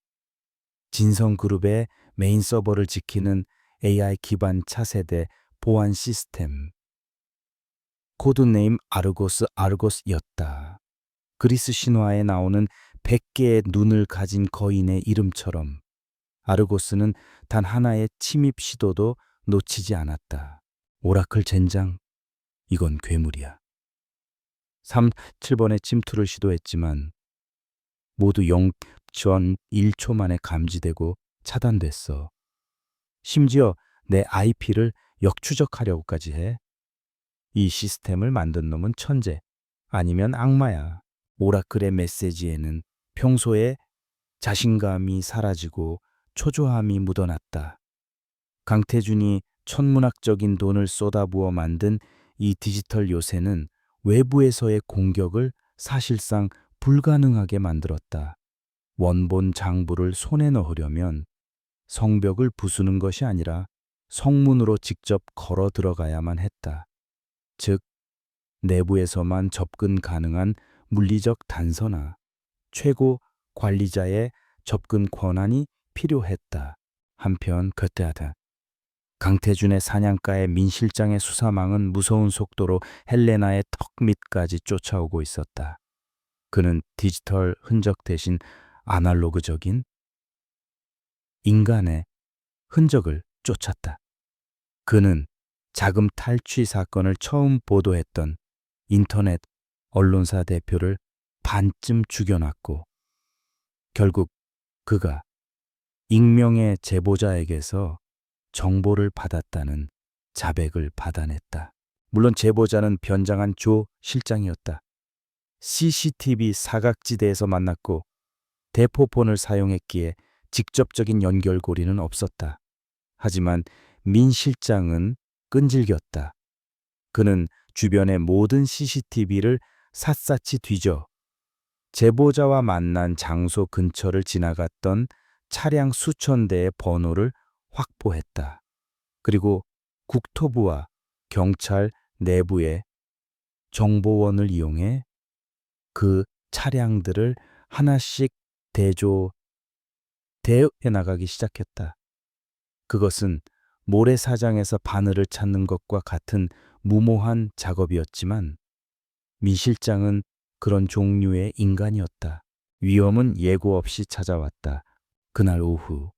진성그룹의 메인 서버를 지키는 AI 기반 차세대 보안 시스템. 코드네임 아르고스였다. 그리스 신화에 나오는 100개의 눈을 가진 거인의 이름처럼 아르고스는 단 하나의 침입 시도도 놓치지 않았다. 오라클 젠장, 이건 괴물이야. 7번의 침투를 시도했지만 모두 0.1초 만에 감지되고 차단됐어. 심지어 내 IP를 역추적하려고까지 해. 이 시스템을 만든 놈은 천재, 아니면 악마야. 오라클의 메시지에는 평소에 자신감이 사라지고 초조함이 묻어났다. 강태준이 천문학적인 돈을 쏟아부어 만든 이 디지털 요새는 외부에서의 공격을 사실상 불가능하게 만들었다. 원본 장부를 손에 넣으려면 성벽을 부수는 것이 아니라 성문으로 직접 걸어 들어가야만 했다. 즉, 내부에서만 접근 가능한 물리적 단서나 최고 관리자의 접근 권한이 필요했다. 한편 그때하다 강태준의 사냥가의 민 실장의 수사망은 무서운 속도로 헬레나의 턱 밑까지 쫓아오고 있었다. 그는 디지털 흔적 대신 아날로그적인 인간의 흔적을 쫓았다. 그는 자금 탈취 사건을 처음 보도했던 인터넷 언론사 대표를 반쯤 죽여놨고 결국 그가 익명의 제보자에게서 정보를 받았다는 자백을 받아냈다. 물론 제보자는 변장한 조 실장이었다. CCTV 사각지대에서 만났고 대포폰을 사용했기에 직접적인 연결고리는 없었다. 하지만 민 실장은 끈질겼다. 그는 주변의 모든 CCTV를 샅샅이 뒤져 제보자와 만난 장소 근처를 지나갔던 차량 수천 대의 번호를 확보했다. 그리고 국토부와 경찰 내부의 정보원을 이용해 그 차량들을 하나씩 대여해 나가기 시작했다. 그것은 모래사장에서 바늘을 찾는 것과 같은 무모한 작업이었지만 민 실장은 그런 종류의 인간이었다. 위험은 예고 없이 찾아왔다. 그날 오후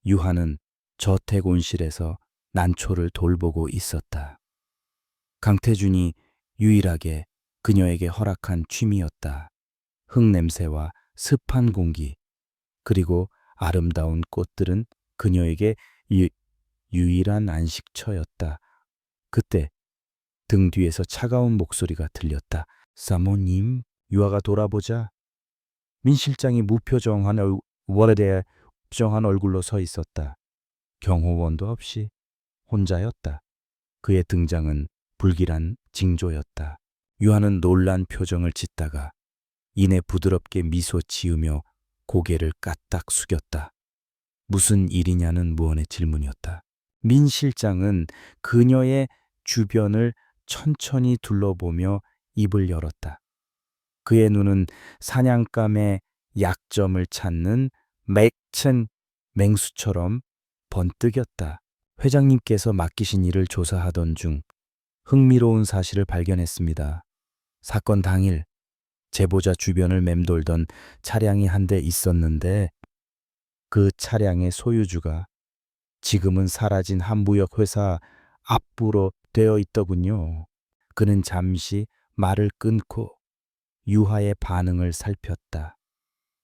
유하는 저택 온실에서 난초를 돌보고 있었다. 강태준이 유일하게 그녀에게 허락한 취미였다. 흙냄새와 습한 공기, 그리고 아름다운 꽃들은 그녀에게 유일한 안식처였다. 그때 등 뒤에서 차가운 목소리가 들렸다. 사모님, 유아가 돌아보자. 민 실장이 무표정한 월에 정한 얼굴로 서 있었다. 경호원도 없이 혼자였다. 그의 등장은 불길한 징조였다. 유한은 놀란 표정을 짓다가 이내 부드럽게 미소 지으며 고개를 까딱 숙였다. 무슨 일이냐는 무언의 질문이었다. 민 실장은 그녀의 주변을 천천히 둘러보며 입을 열었다. 그의 눈은 사냥감의 약점을 찾는 맥힌 맹수처럼 번뜩였다. 회장님께서 맡기신 일을 조사하던 중 흥미로운 사실을 발견했습니다. 사건 당일 제보자 주변을 맴돌던 차량이 한 대 있었는데 그 차량의 소유주가 지금은 사라진 한 무역 회사 앞부로 되어 있더군요. 그는 잠시 말을 끊고 유하의 반응을 살폈다.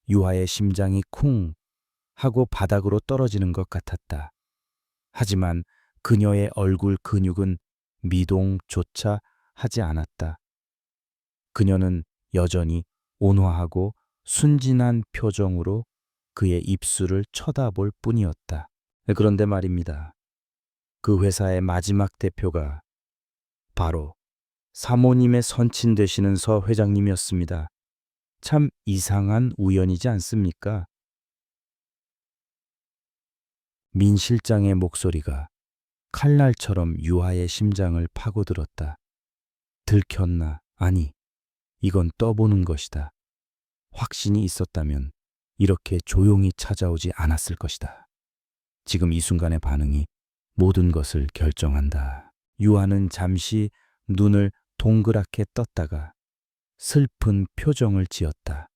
유하의 심장이 쿵 하고 바닥으로 떨어지는 것 같았다. 하지만 그녀의 얼굴 근육은 미동조차 하지 않았다. 그녀는 여전히 온화하고 순진한 표정으로 그의 입술을 쳐다볼 뿐이었다. 그런데 말입니다. 그 회사의 마지막 대표가 바로 사모님의 선친 되시는 서 회장님이었습니다. 참 이상한 우연이지 않습니까? 민 실장의 목소리가 칼날처럼 유하의 심장을 파고들었다. 들켰나? 아니, 이건 떠보는 것이다. 확신이 있었다면 이렇게 조용히 찾아오지 않았을 것이다. 지금 이 순간의 반응이 모든 것을 결정한다. 유하는 잠시 눈을 동그랗게 떴다가 슬픈 표정을 지었다.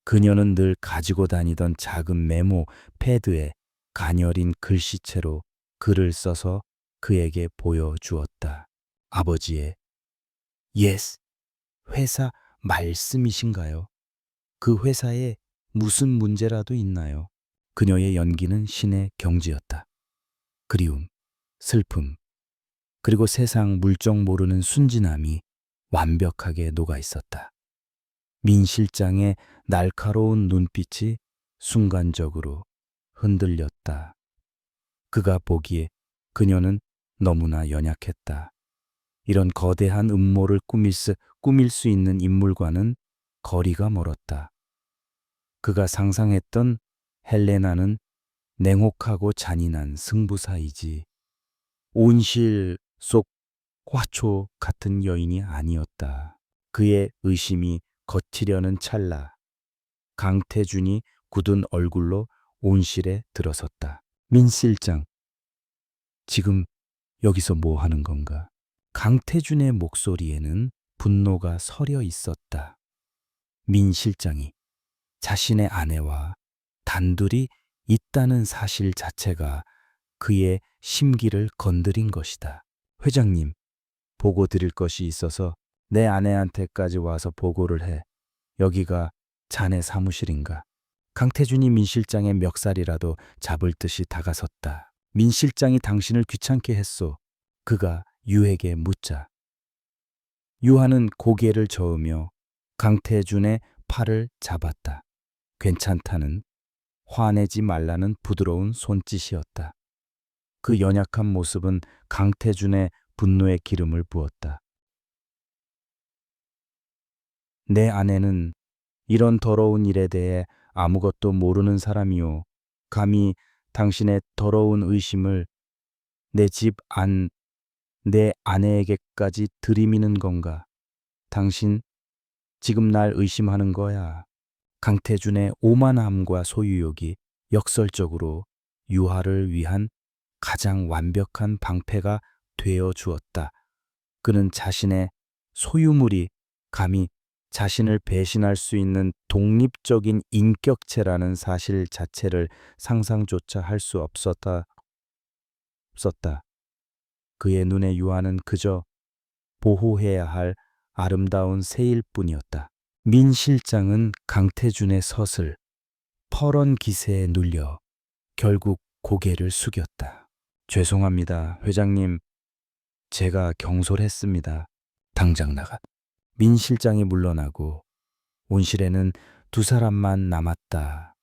그녀는 늘 가지고 다니던 작은 메모 패드에 가녀린 글씨체로 글을 써서 그에게 보여주었다. 아버지의 Yes, 회사 말씀이신가요? 그 회사에 무슨 문제라도 있나요? 그녀의 연기는 신의 경지였다. 그리움, 슬픔, 그리고 세상 물정 모르는 순진함이 완벽하게 녹아 있었다. 민 실장의 날카로운 눈빛이 순간적으로 흔들렸다. 그가 보기에 그녀는 너무나 연약했다. 이런 거대한 음모를 꾸밀 수 있는 인물과는 거리가 멀었다. 그가 상상했던 헬레나는 냉혹하고 잔인한 승부사이지 온실 속 화초 같은 여인이 아니었다. 그의 의심이 거치려는 찰나 강태준이 굳은 얼굴로 온실에 들어섰다. 민 실장, 지금 여기서 뭐 하는 건가? 강태준의 목소리에는 분노가 서려 있었다. 민 실장이 자신의 아내와 단둘이 있다는 사실 자체가 그의 심기를 건드린 것이다. 회장님, 보고 드릴 것이 있어서 내 아내한테까지 와서 보고를 해. 여기가 자네 사무실인가? 강태준이 민 실장의 멱살이라도 잡을 듯이 다가섰다. 민 실장이 당신을 귀찮게 했소. 그가 유에게 묻자. 유하는 고개를 저으며 강태준의 팔을 잡았다. 괜찮다는, 화내지 말라는 부드러운 손짓이었다. 그 연약한 모습은 강태준의 분노에 기름을 부었다. 내 아내는 이런 더러운 일에 대해 아무것도 모르는 사람이요. 감히 당신의 더러운 의심을 내 집 안, 내 아내에게까지 들이미는 건가? 당신 지금 날 의심하는 거야. 강태준의 오만함과 소유욕이 역설적으로 유하를 위한 가장 완벽한 방패가 되어 주었다. 그는 자신의 소유물이 감히 자신을 배신할 수 있는 독립적인 인격체라는 사실 자체를 상상조차 할 수 없었다. 그의 눈에 유하는 그저 보호해야 할 아름다운 새일 뿐이었다. 민 실장은 강태준의 서슬, 퍼런 기세에 눌려 결국 고개를 숙였다. 죄송합니다, 회장님. 제가 경솔했습니다. 당장 나가. 민 실장이 물러나고 온실에는 두 사람만 남았다.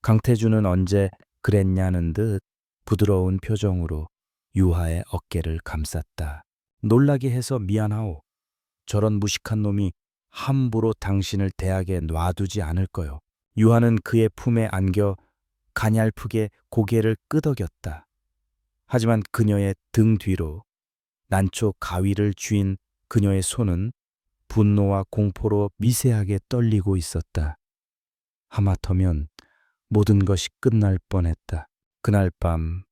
강태준은 언제 그랬냐는 듯 부드러운 표정으로 유하의 어깨를 감쌌다. 놀라게 해서 미안하오. 저런 무식한 놈이 함부로 당신을 대학에 놔두지 않을 거요. 유하는 그의 품에 안겨 가냘프게 고개를 끄덕였다. 하지만 그녀의 등 뒤로 난초 가위를 쥐인 그녀의 손은 분노와 공포로 미세하게 떨리고 있었다. 하마터면 모든 것이 끝날 뻔했다. 그날 밤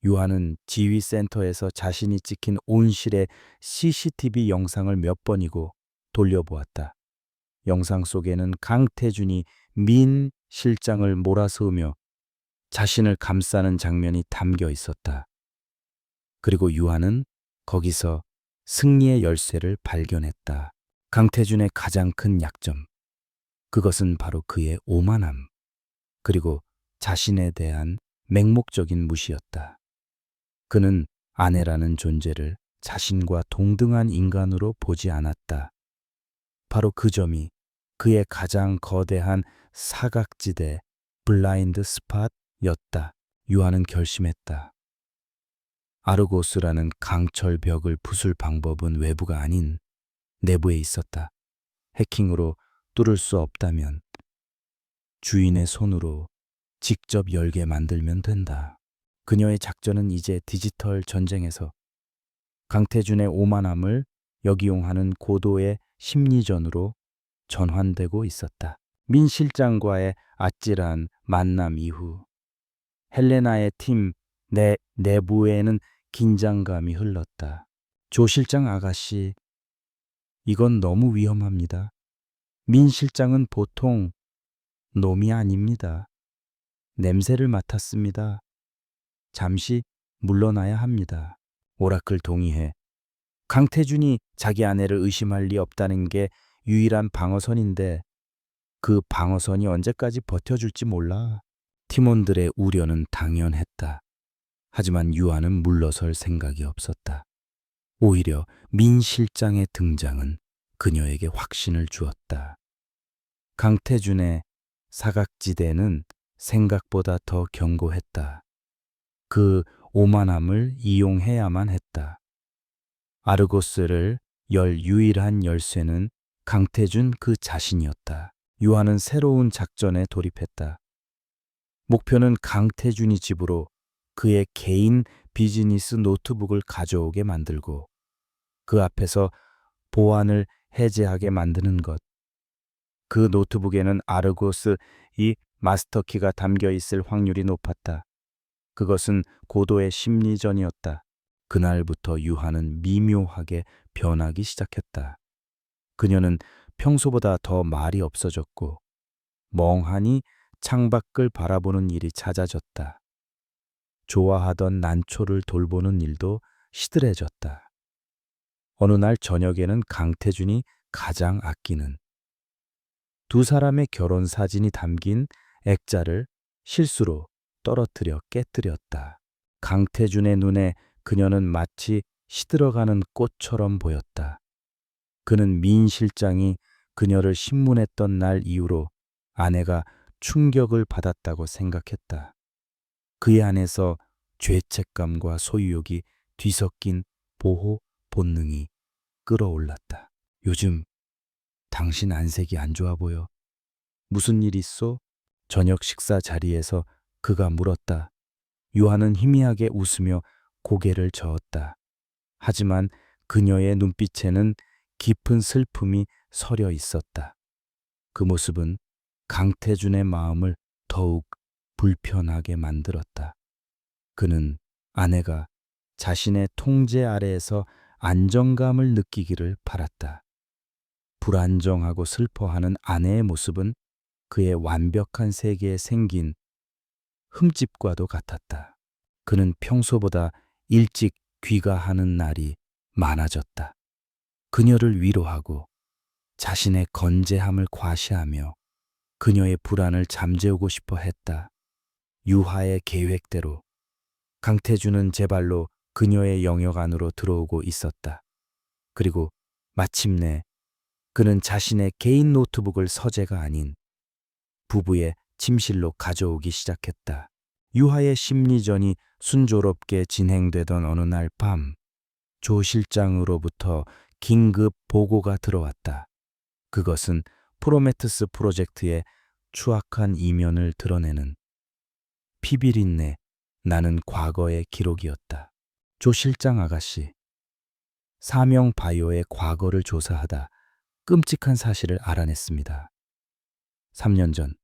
유하는 지휘센터에서 자신이 찍힌 온실의 CCTV 영상을 몇 번이고 돌려보았다. 영상 속에는 강태준이 민 실장을 몰아세우며 자신을 감싸는 장면이 담겨 있었다. 그리고 유하는 거기서 승리의 열쇠를 발견했다. 강태준의 가장 큰 약점. 그것은 바로 그의 오만함, 그리고 자신에 대한 맹목적인 무시였다. 그는 아내라는 존재를 자신과 동등한 인간으로 보지 않았다. 바로 그 점이 그의 가장 거대한 사각지대, 블라인드 스팟였다. 유하는 결심했다. 아르고스라는 강철 벽을 부술 방법은 외부가 아닌 내부에 있었다. 해킹으로 뚫을 수 없다면 주인의 손으로 직접 열게 만들면 된다. 그녀의 작전은 이제 디지털 전쟁에서 강태준의 오만함을 역이용하는 고도의 심리전으로 전환되고 있었다. 민 실장과의 아찔한 만남 이후 헬레나의 팀 내부에는 긴장감이 흘렀다. 조 실장 아가씨, 이건 너무 위험합니다. 민 실장은 보통 놈이 아닙니다. 냄새를 맡았습니다. 잠시 물러나야 합니다. 오라클 동의해. 강태준이 자기 아내를 의심할 리 없다는 게 유일한 방어선인데 그 방어선이 언제까지 버텨줄지 몰라. 팀원들의 우려는 당연했다. 하지만 유아는 물러설 생각이 없었다. 오히려 민 실장의 등장은 그녀에게 확신을 주었다. 강태준의 사각지대는 생각보다 더 견고했다. 그 오만함을 이용해야만 했다. 아르고스를 열 유일한 열쇠는 강태준 그 자신이었다. 유아는 새로운 작전에 돌입했다. 목표는 강태준이 집으로 그의 개인 비즈니스 노트북을 가져오게 만들고 그 앞에서 보안을 해제하게 만드는 것. 그 노트북에는 아르고스 이 마스터키가 담겨 있을 확률이 높았다. 그것은 고도의 심리전이었다. 그날부터 유하는 미묘하게 변하기 시작했다. 그녀는 평소보다 더 말이 없어졌고 멍하니 창밖을 바라보는 일이 잦아졌다. 좋아하던 난초를 돌보는 일도 시들해졌다. 어느 날 저녁에는 강태준이 가장 아끼는 두 사람의 결혼 사진이 담긴 액자를 실수로 떨어뜨려 깨뜨렸다. 강태준의 눈에 그녀는 마치 시들어가는 꽃처럼 보였다. 그는 민 실장이 그녀를 신문했던 날 이후로 아내가 충격을 받았다고 생각했다. 그의 안에서 죄책감과 소유욕이 뒤섞인 보호 본능이 끌어올랐다. 요즘 당신 안색이 안 좋아 보여. 무슨 일 있어? 저녁 식사 자리에서 그가 물었다. 요한은 희미하게 웃으며 고개를 저었다. 하지만 그녀의 눈빛에는 깊은 슬픔이 서려 있었다. 그 모습은 강태준의 마음을 더욱 불편하게 만들었다. 그는 아내가 자신의 통제 아래에서 안정감을 느끼기를 바랐다. 불안정하고 슬퍼하는 아내의 모습은 그의 완벽한 세계에 생긴 흠집과도 같았다. 그는 평소보다 일찍 귀가하는 날이 많아졌다. 그녀를 위로하고 자신의 건재함을 과시하며 그녀의 불안을 잠재우고 싶어 했다. 유하의 계획대로 강태준은 제 발로 그녀의 영역 안으로 들어오고 있었다. 그리고 마침내 그는 자신의 개인 노트북을 서재가 아닌 부부의 침실로 가져오기 시작했다. 유하의 심리전이 순조롭게 진행되던 어느 날 밤, 조 실장으로부터 긴급 보고가 들어왔다. 그것은 프로메테우스 프로젝트의 추악한 이면을 드러내는 피비린내 나는 과거의 기록이었다. 조 실장 아가씨, 사명 바이오의 과거를 조사하다 끔찍한 사실을 알아냈습니다. 3년 전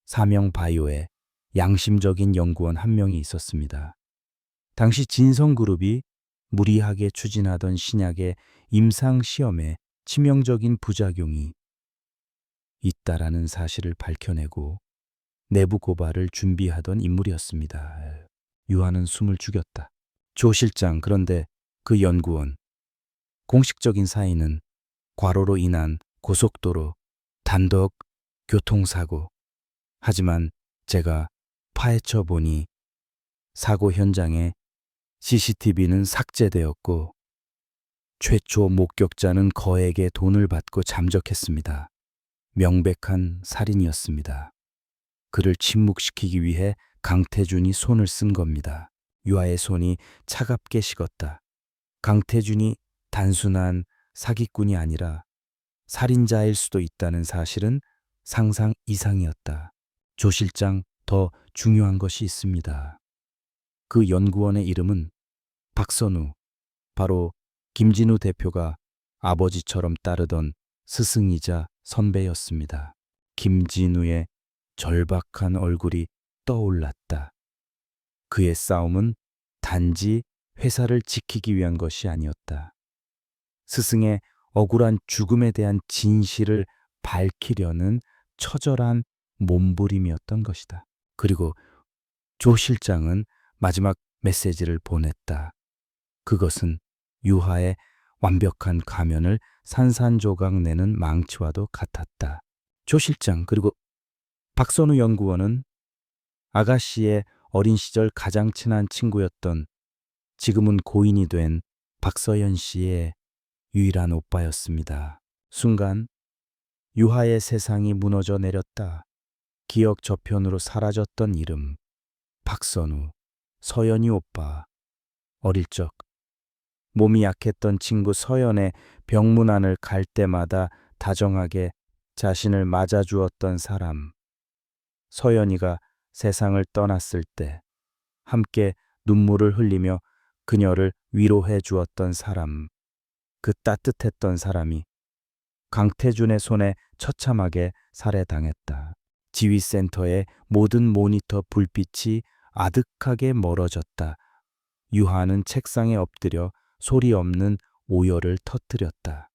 사명 바이오에 양심적인 연구원 한 명이 있었습니다. 당시 진성그룹이 무리하게 추진하던 신약의 임상시험에 치명적인 부작용이 있다라는 사실을 밝혀내고 내부 고발을 준비하던 인물이었습니다. 유한은 숨을 죽였다. 조 실장, 그런데 그 연구원, 공식적인 사인은 과로로 인한 고속도로 단독 교통사고. 하지만 제가 파헤쳐 보니 사고 현장에 CCTV는 삭제되었고 최초 목격자는 거액의 돈을 받고 잠적했습니다. 명백한 살인이었습니다. 그를 침묵시키기 위해 강태준이 손을 쓴 겁니다. 유아의 손이 차갑게 식었다. 강태준이 단순한 사기꾼이 아니라 살인자일 수도 있다는 사실은 상상 이상이었다. 조 실장, 더 중요한 것이 있습니다. 그 연구원의 이름은 박선우, 바로 김진우 대표가 아버지처럼 따르던 스승이자 선배였습니다. 김진우의 절박한 얼굴이 떠올랐다. 그의 싸움은 단지 회사를 지키기 위한 것이 아니었다. 스승의 억울한 죽음에 대한 진실을 밝히려는 처절한 몸부림이었던 것이다. 그리고 조 실장은 마지막 메시지를 보냈다. 그것은 유하의 완벽한 가면을 산산조각 내는 망치와도 같았다. 조 실장, 그리고 박선우 연구원은 아가씨의 어린 시절 가장 친한 친구였던, 지금은 고인이 된 박서연 씨의 유일한 오빠였습니다. 순간 유하의 세상이 무너져 내렸다. 기억 저편으로 사라졌던 이름, 박선우, 서연이 오빠. 어릴 적 몸이 약했던 친구 서연의 병문안을 갈 때마다 다정하게 자신을 맞아주었던 사람. 서연이가 세상을 떠났을 때 함께 눈물을 흘리며 그녀를 위로해 주었던 사람. 그 따뜻했던 사람이 강태준의 손에 처참하게 살해당했다. 지휘센터의 모든 모니터 불빛이 아득하게 멀어졌다. 유하는 책상에 엎드려 소리 없는 오열을 터뜨렸다.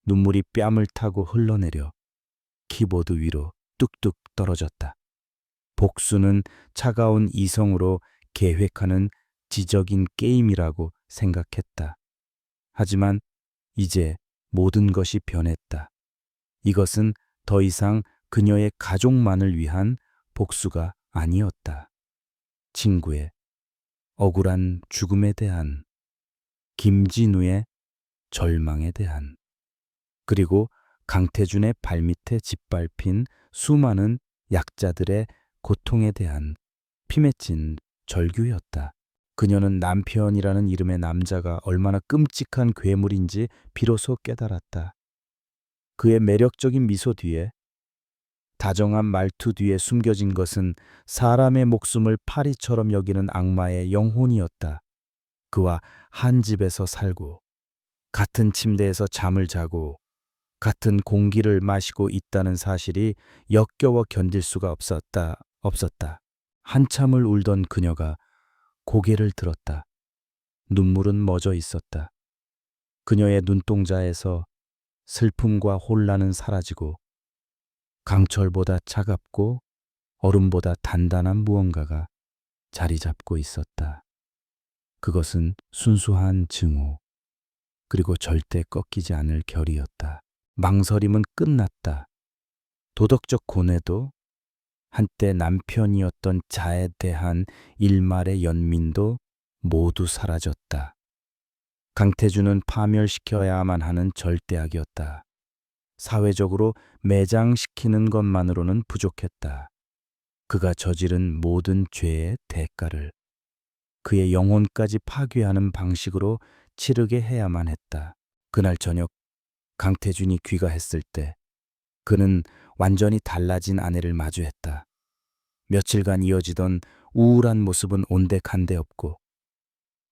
눈물이 뺨을 타고 흘러내려 키보드 위로 뚝뚝 떨어졌다. 복수는 차가운 이성으로 계획하는 지적인 게임이라고 생각했다. 하지만 이제 모든 것이 변했다. 이것은 더 이상 그녀의 가족만을 위한 복수가 아니었다. 친구의 억울한 죽음에 대한, 김진우의 절망에 대한, 그리고 강태준의 발밑에 짓밟힌 수많은 약자들의 고통에 대한 피맺힌 절규였다. 그녀는 남편이라는 이름의 남자가 얼마나 끔찍한 괴물인지 비로소 깨달았다. 그의 매력적인 미소 뒤에, 다정한 말투 뒤에 숨겨진 것은 사람의 목숨을 파리처럼 여기는 악마의 영혼이었다. 그와 한 집에서 살고, 같은 침대에서 잠을 자고, 같은 공기를 마시고 있다는 사실이 역겨워 견딜 수가 없었다. 한참을 울던 그녀가 고개를 들었다. 눈물은 멎어 있었다. 그녀의 눈동자에서 슬픔과 혼란은 사라지고 강철보다 차갑고 얼음보다 단단한 무언가가 자리 잡고 있었다. 그것은 순수한 증오, 그리고 절대 꺾이지 않을 결의였다. 망설임은 끝났다. 도덕적 고뇌도, 한때 남편이었던 자에 대한 일말의 연민도 모두 사라졌다. 강태준은 파멸시켜야만 하는 절대악이었다. 사회적으로 매장시키는 것만으로는 부족했다. 그가 저지른 모든 죄의 대가를 그의 영혼까지 파괴하는 방식으로 치르게 해야만 했다. 그날 저녁 강태준이 귀가했을 때 그는 완전히 달라진 아내를 마주했다. 며칠간 이어지던 우울한 모습은 온데간데 없고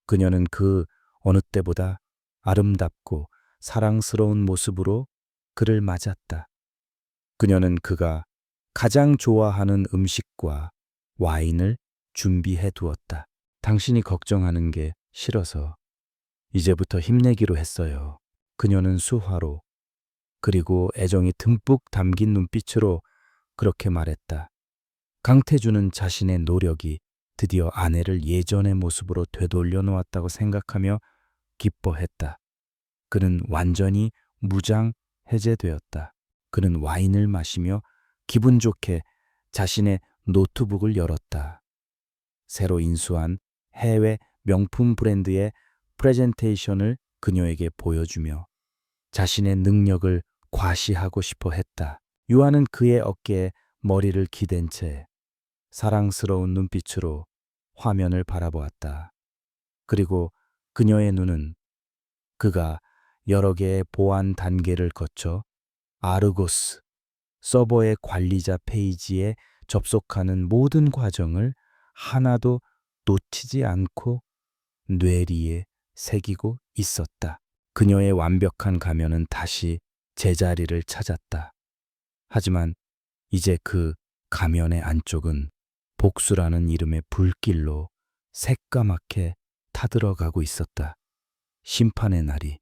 그녀는 그 어느 때보다 아름답고 사랑스러운 모습으로 그를 맞았다. 그녀는 그가 가장 좋아하는 음식과 와인을 준비해 두었다. 당신이 걱정하는 게 싫어서 이제부터 힘내기로 했어요. 그녀는 수화로 그리고 애정이 듬뿍 담긴 눈빛으로 그렇게 말했다. 강태준은 자신의 노력이 드디어 아내를 예전의 모습으로 되돌려 놓았다고 생각하며 기뻐했다. 그는 완전히 무장 해제되었다. 그는 와인을 마시며 기분 좋게 자신의 노트북을 열었다. 새로 인수한 해외 명품 브랜드의 프레젠테이션을 그녀에게 보여주며 자신의 능력을 과시하고 싶어 했다. 유아는 그의 어깨에 머리를 기댄 채 사랑스러운 눈빛으로 화면을 바라보았다. 그리고 그녀의 눈은 그가 여러 개의 보안 단계를 거쳐 아르고스 서버의 관리자 페이지에 접속하는 모든 과정을 하나도 놓치지 않고 뇌리에 새기고 있었다. 그녀의 완벽한 가면은 다시 제자리를 찾았다. 하지만 이제 그 가면의 안쪽은 복수라는 이름의 불길로 새까맣게 타들어가고 있었다. 심판의 날이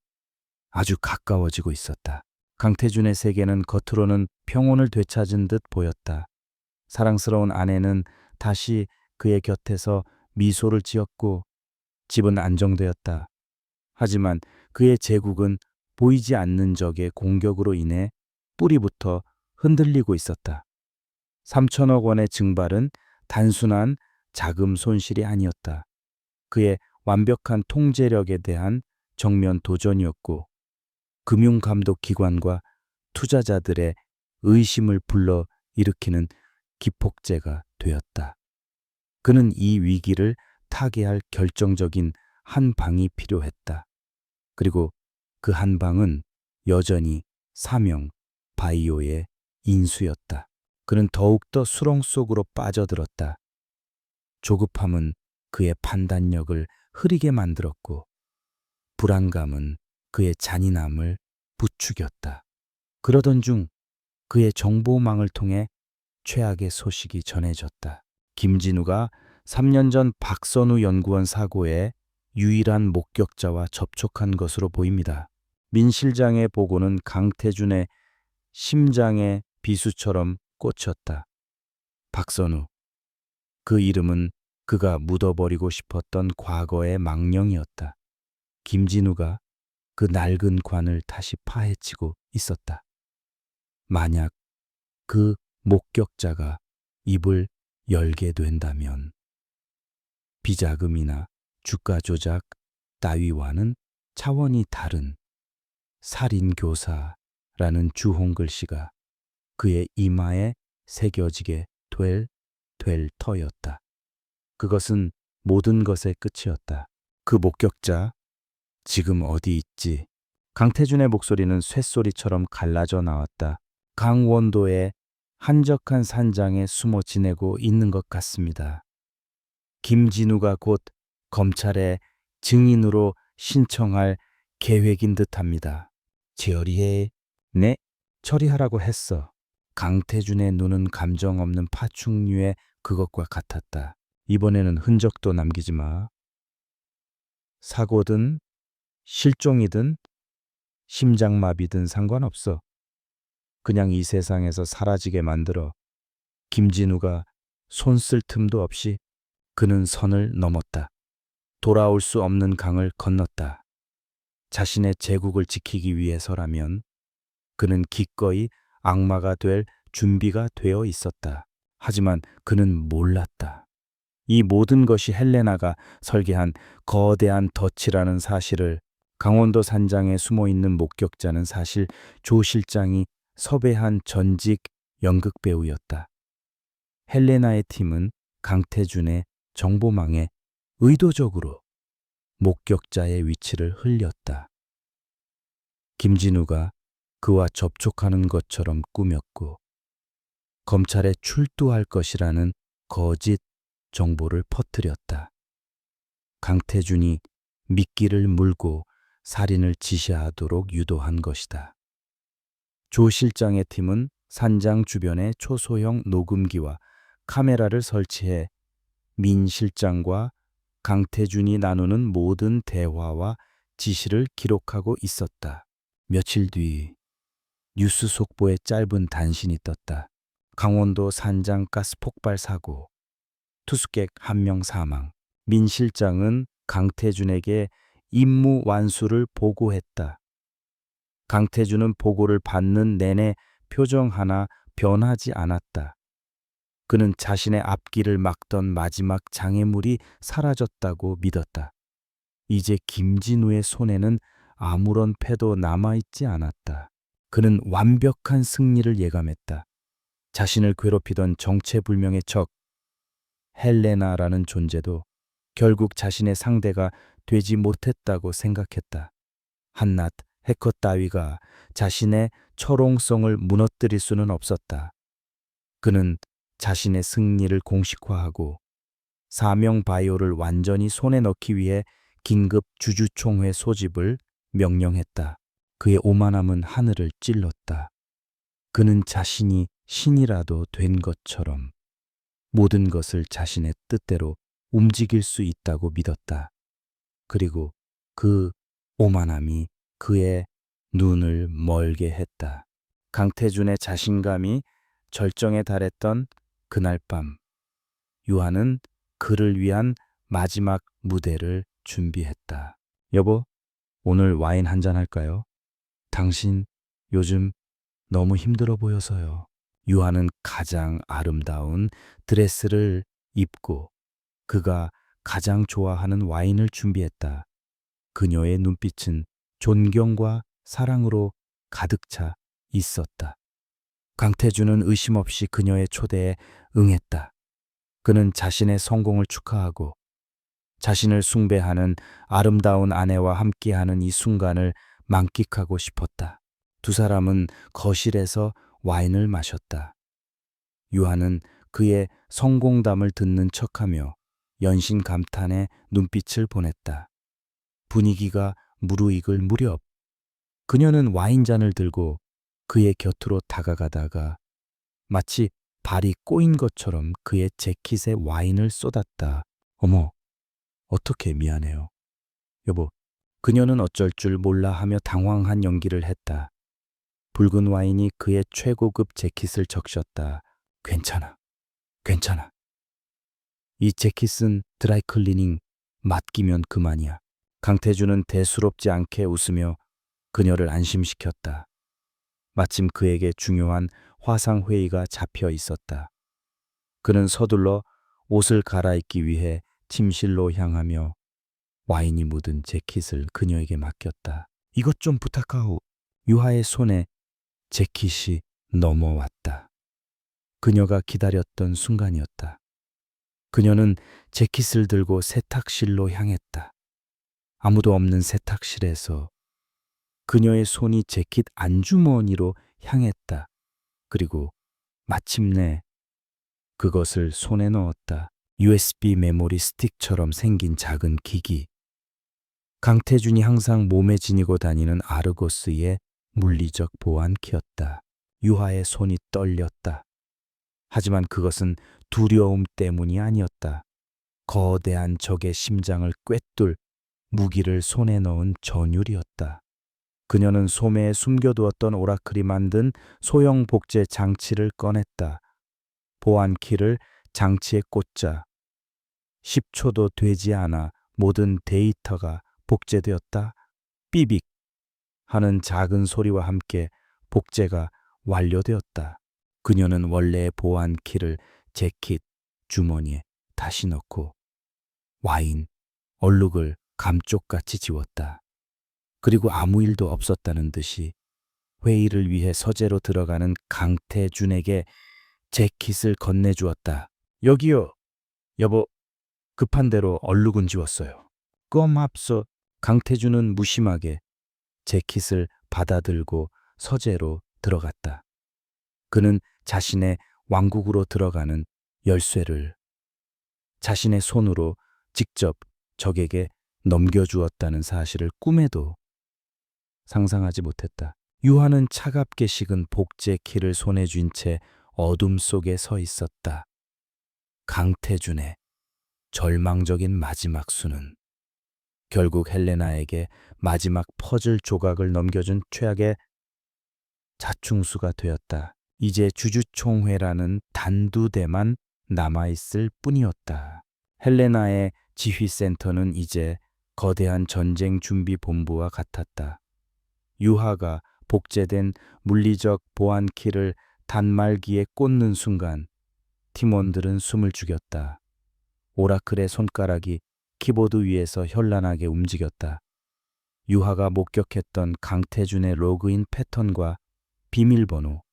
아주 가까워지고 있었다. 강태준의 세계는 겉으로는 평온을 되찾은 듯 보였다. 사랑스러운 아내는 다시 그의 곁에서 미소를 지었고 집은 안정되었다. 하지만 그의 제국은 보이지 않는 적의 공격으로 인해 뿌리부터 흔들리고 있었다. 3천억 원의 증발은 단순한 자금 손실이 아니었다. 그의 완벽한 통제력에 대한 정면 도전이었고 금융감독기관과 투자자들의 의심을 불러 일으키는 기폭제가 되었다. 그는 이 위기를 타개할 결정적인 한 방이 필요했다. 그리고 그 한 방은 여전히 사명 바이오의 인수였다. 그는 더욱더 수렁 속으로 빠져들었다. 조급함은 그의 판단력을 흐리게 만들었고 불안감은 그의 잔인함을 부추겼다. 그러던 중 그의 정보망을 통해 최악의 소식이 전해졌다. 김진우가 3년 전 박선우 연구원 사고의 유일한 목격자와 접촉한 것으로 보입니다. 민 실장의 보고는 강태준의 심장의 비수처럼 꽂혔다. 박선우. 그 이름은 그가 묻어버리고 싶었던 과거의 망령이었다. 김진우가 그 낡은 관을 다시 파헤치고 있었다. 만약 그 목격자가 입을 열게 된다면 비자금이나 주가 조작 따위와는 차원이 다른 살인교사라는 주홍 글씨가 그의 이마에 새겨지게 될 터였다. 그것은 모든 것의 끝이었다. 그 목격자 지금 어디 있지? 강태준의 목소리는 쇳소리처럼 갈라져 나왔다. 강원도의 한적한 산장에 숨어 지내고 있는 것 같습니다. 김진우가 곧 검찰에 증인으로 신청할 계획인 듯합니다. 처리해. 네, 처리하라고 했어. 강태준의 눈은 감정 없는 파충류의 그것과 같았다. 이번에는 흔적도 남기지 마. 사고든 실종이든 심장마비든 상관없어. 그냥 이 세상에서 사라지게 만들어. 김진우가 손 쓸 틈도 없이 그는 선을 넘었다. 돌아올 수 없는 강을 건넜다. 자신의 제국을 지키기 위해서라면 그는 기꺼이 악마가 될 준비가 되어 있었다. 하지만 그는 몰랐다. 이 모든 것이 헬레나가 설계한 거대한 덫이라는 사실을. 강원도 산장에 숨어 있는 목격자는 사실 조 실장이 섭외한 전직 연극 배우였다. 헬레나의 팀은 강태준의 정보망에 의도적으로 목격자의 위치를 흘렸다. 김진우가 그와 접촉하는 것처럼 꾸몄고 검찰에 출두할 것이라는 거짓 정보를 퍼뜨렸다. 강태준이 미끼를 물고 살인을 지시하도록 유도한 것이다. 조 실장의 팀은 산장 주변에 초소형 녹음기와 카메라를 설치해 민 실장과 강태준이 나누는 모든 대화와 지시를 기록하고 있었다. 며칠 뒤 뉴스 속보에 짧은 단신이 떴다. 강원도 산장 가스 폭발 사고, 투숙객 1명 사망. 민 실장은 강태준에게 임무 완수를 보고했다. 강태준은 보고를 받는 내내 표정 하나 변하지 않았다. 그는 자신의 앞길을 막던 마지막 장애물이 사라졌다고 믿었다. 이제 김진우의 손에는 아무런 패도 남아있지 않았다. 그는 완벽한 승리를 예감했다. 자신을 괴롭히던 정체불명의 적, 헬레나라는 존재도 결국 자신의 상대가 되지 못했다고 생각했다. 한낱 해커 따위가 자신의 철옹성을 무너뜨릴 수는 없었다. 그는 자신의 승리를 공식화하고 사명 바이오를 완전히 손에 넣기 위해 긴급 주주총회 소집을 명령했다. 그의 오만함은 하늘을 찔렀다. 그는 자신이 신이라도 된 것처럼 모든 것을 자신의 뜻대로 움직일 수 있다고 믿었다. 그리고 그 오만함이 그의 눈을 멀게 했다. 강태준의 자신감이 절정에 달했던 그날 밤, 유한은 그를 위한 마지막 무대를 준비했다. 여보, 오늘 와인 한잔 할까요? 당신 요즘 너무 힘들어 보여서요. 유한은 가장 아름다운 드레스를 입고 그가 가장 좋아하는 와인을 준비했다. 그녀의 눈빛은 존경과 사랑으로 가득 차 있었다. 강태준은 의심 없이 그녀의 초대에 응했다. 그는 자신의 성공을 축하하고 자신을 숭배하는 아름다운 아내와 함께하는 이 순간을 만끽하고 싶었다. 두 사람은 거실에서 와인을 마셨다. 유한은 그의 성공담을 듣는 척하며 연신 감탄의 눈빛을 보냈다. 분위기가 무르익을 무렵 그녀는 와인잔을 들고 그의 곁으로 다가가다가 마치 발이 꼬인 것처럼 그의 재킷에 와인을 쏟았다. 어머, 어떻게 미안해요. 여보, 그녀는 어쩔 줄 몰라 하며 당황한 연기를 했다. 붉은 와인이 그의 최고급 재킷을 적셨다. 괜찮아, 괜찮아. 이 재킷은 드라이클리닝 맡기면 그만이야. 강태준은 대수롭지 않게 웃으며 그녀를 안심시켰다. 마침 그에게 중요한 화상회의가 잡혀 있었다. 그는 서둘러 옷을 갈아입기 위해 침실로 향하며 와인이 묻은 재킷을 그녀에게 맡겼다. 이것 좀 부탁하오. 유하의 손에 재킷이 넘어왔다. 그녀가 기다렸던 순간이었다. 그녀는 재킷을 들고 세탁실로 향했다. 아무도 없는 세탁실에서 그녀의 손이 재킷 안주머니로 향했다. 그리고 마침내 그것을 손에 넣었다. USB 메모리 스틱처럼 생긴 작은 기기. 강태준이 항상 몸에 지니고 다니는 아르고스의 물리적 보안키였다. 유하의 손이 떨렸다. 하지만 그것은 두려움 때문이 아니었다. 거대한 적의 심장을 꿰뚫 무기를 손에 넣은 전율이었다. 그녀는 소매에 숨겨두었던 오라클이 만든 소형 복제 장치를 꺼냈다. 보안키를 장치에 꽂자 10초도 되지 않아 모든 데이터가 복제되었다. 삐빅 하는 작은 소리와 함께 복제가 완료되었다. 그녀는 원래의 보안키를 재킷 주머니에 다시 넣고 와인 얼룩을 감쪽같이 지웠다. 그리고 아무 일도 없었다는 듯이 회의를 위해 서재로 들어가는 강태준에게 재킷을 건네주었다. 여기요. 여보, 급한 대로 얼룩은 지웠어요. 껌 앞서 강태준은 무심하게 재킷을 받아들고 서재로 들어갔다. 그는 자신의 왕국으로 들어가는 열쇠를 자신의 손으로 직접 적에게 넘겨주었다는 사실을 꿈에도 상상하지 못했다. 유하는 차갑게 식은 복제 키를 손에 쥔 채 어둠 속에 서 있었다. 강태준의 절망적인 마지막 수는 결국 헬레나에게 마지막 퍼즐 조각을 넘겨준 최악의 자충수가 되었다. 이제 주주총회라는 단두대만 남아있을 뿐이었다. 헬레나의 지휘센터는 이제 거대한 전쟁 준비 본부와 같았다. 유하가 복제된 물리적 보안키를 단말기에 꽂는 순간 팀원들은 숨을 죽였다. 오라클의 손가락이 키보드 위에서 현란하게 움직였다. 유하가 목격했던 강태준의 로그인 패턴과 비밀번호,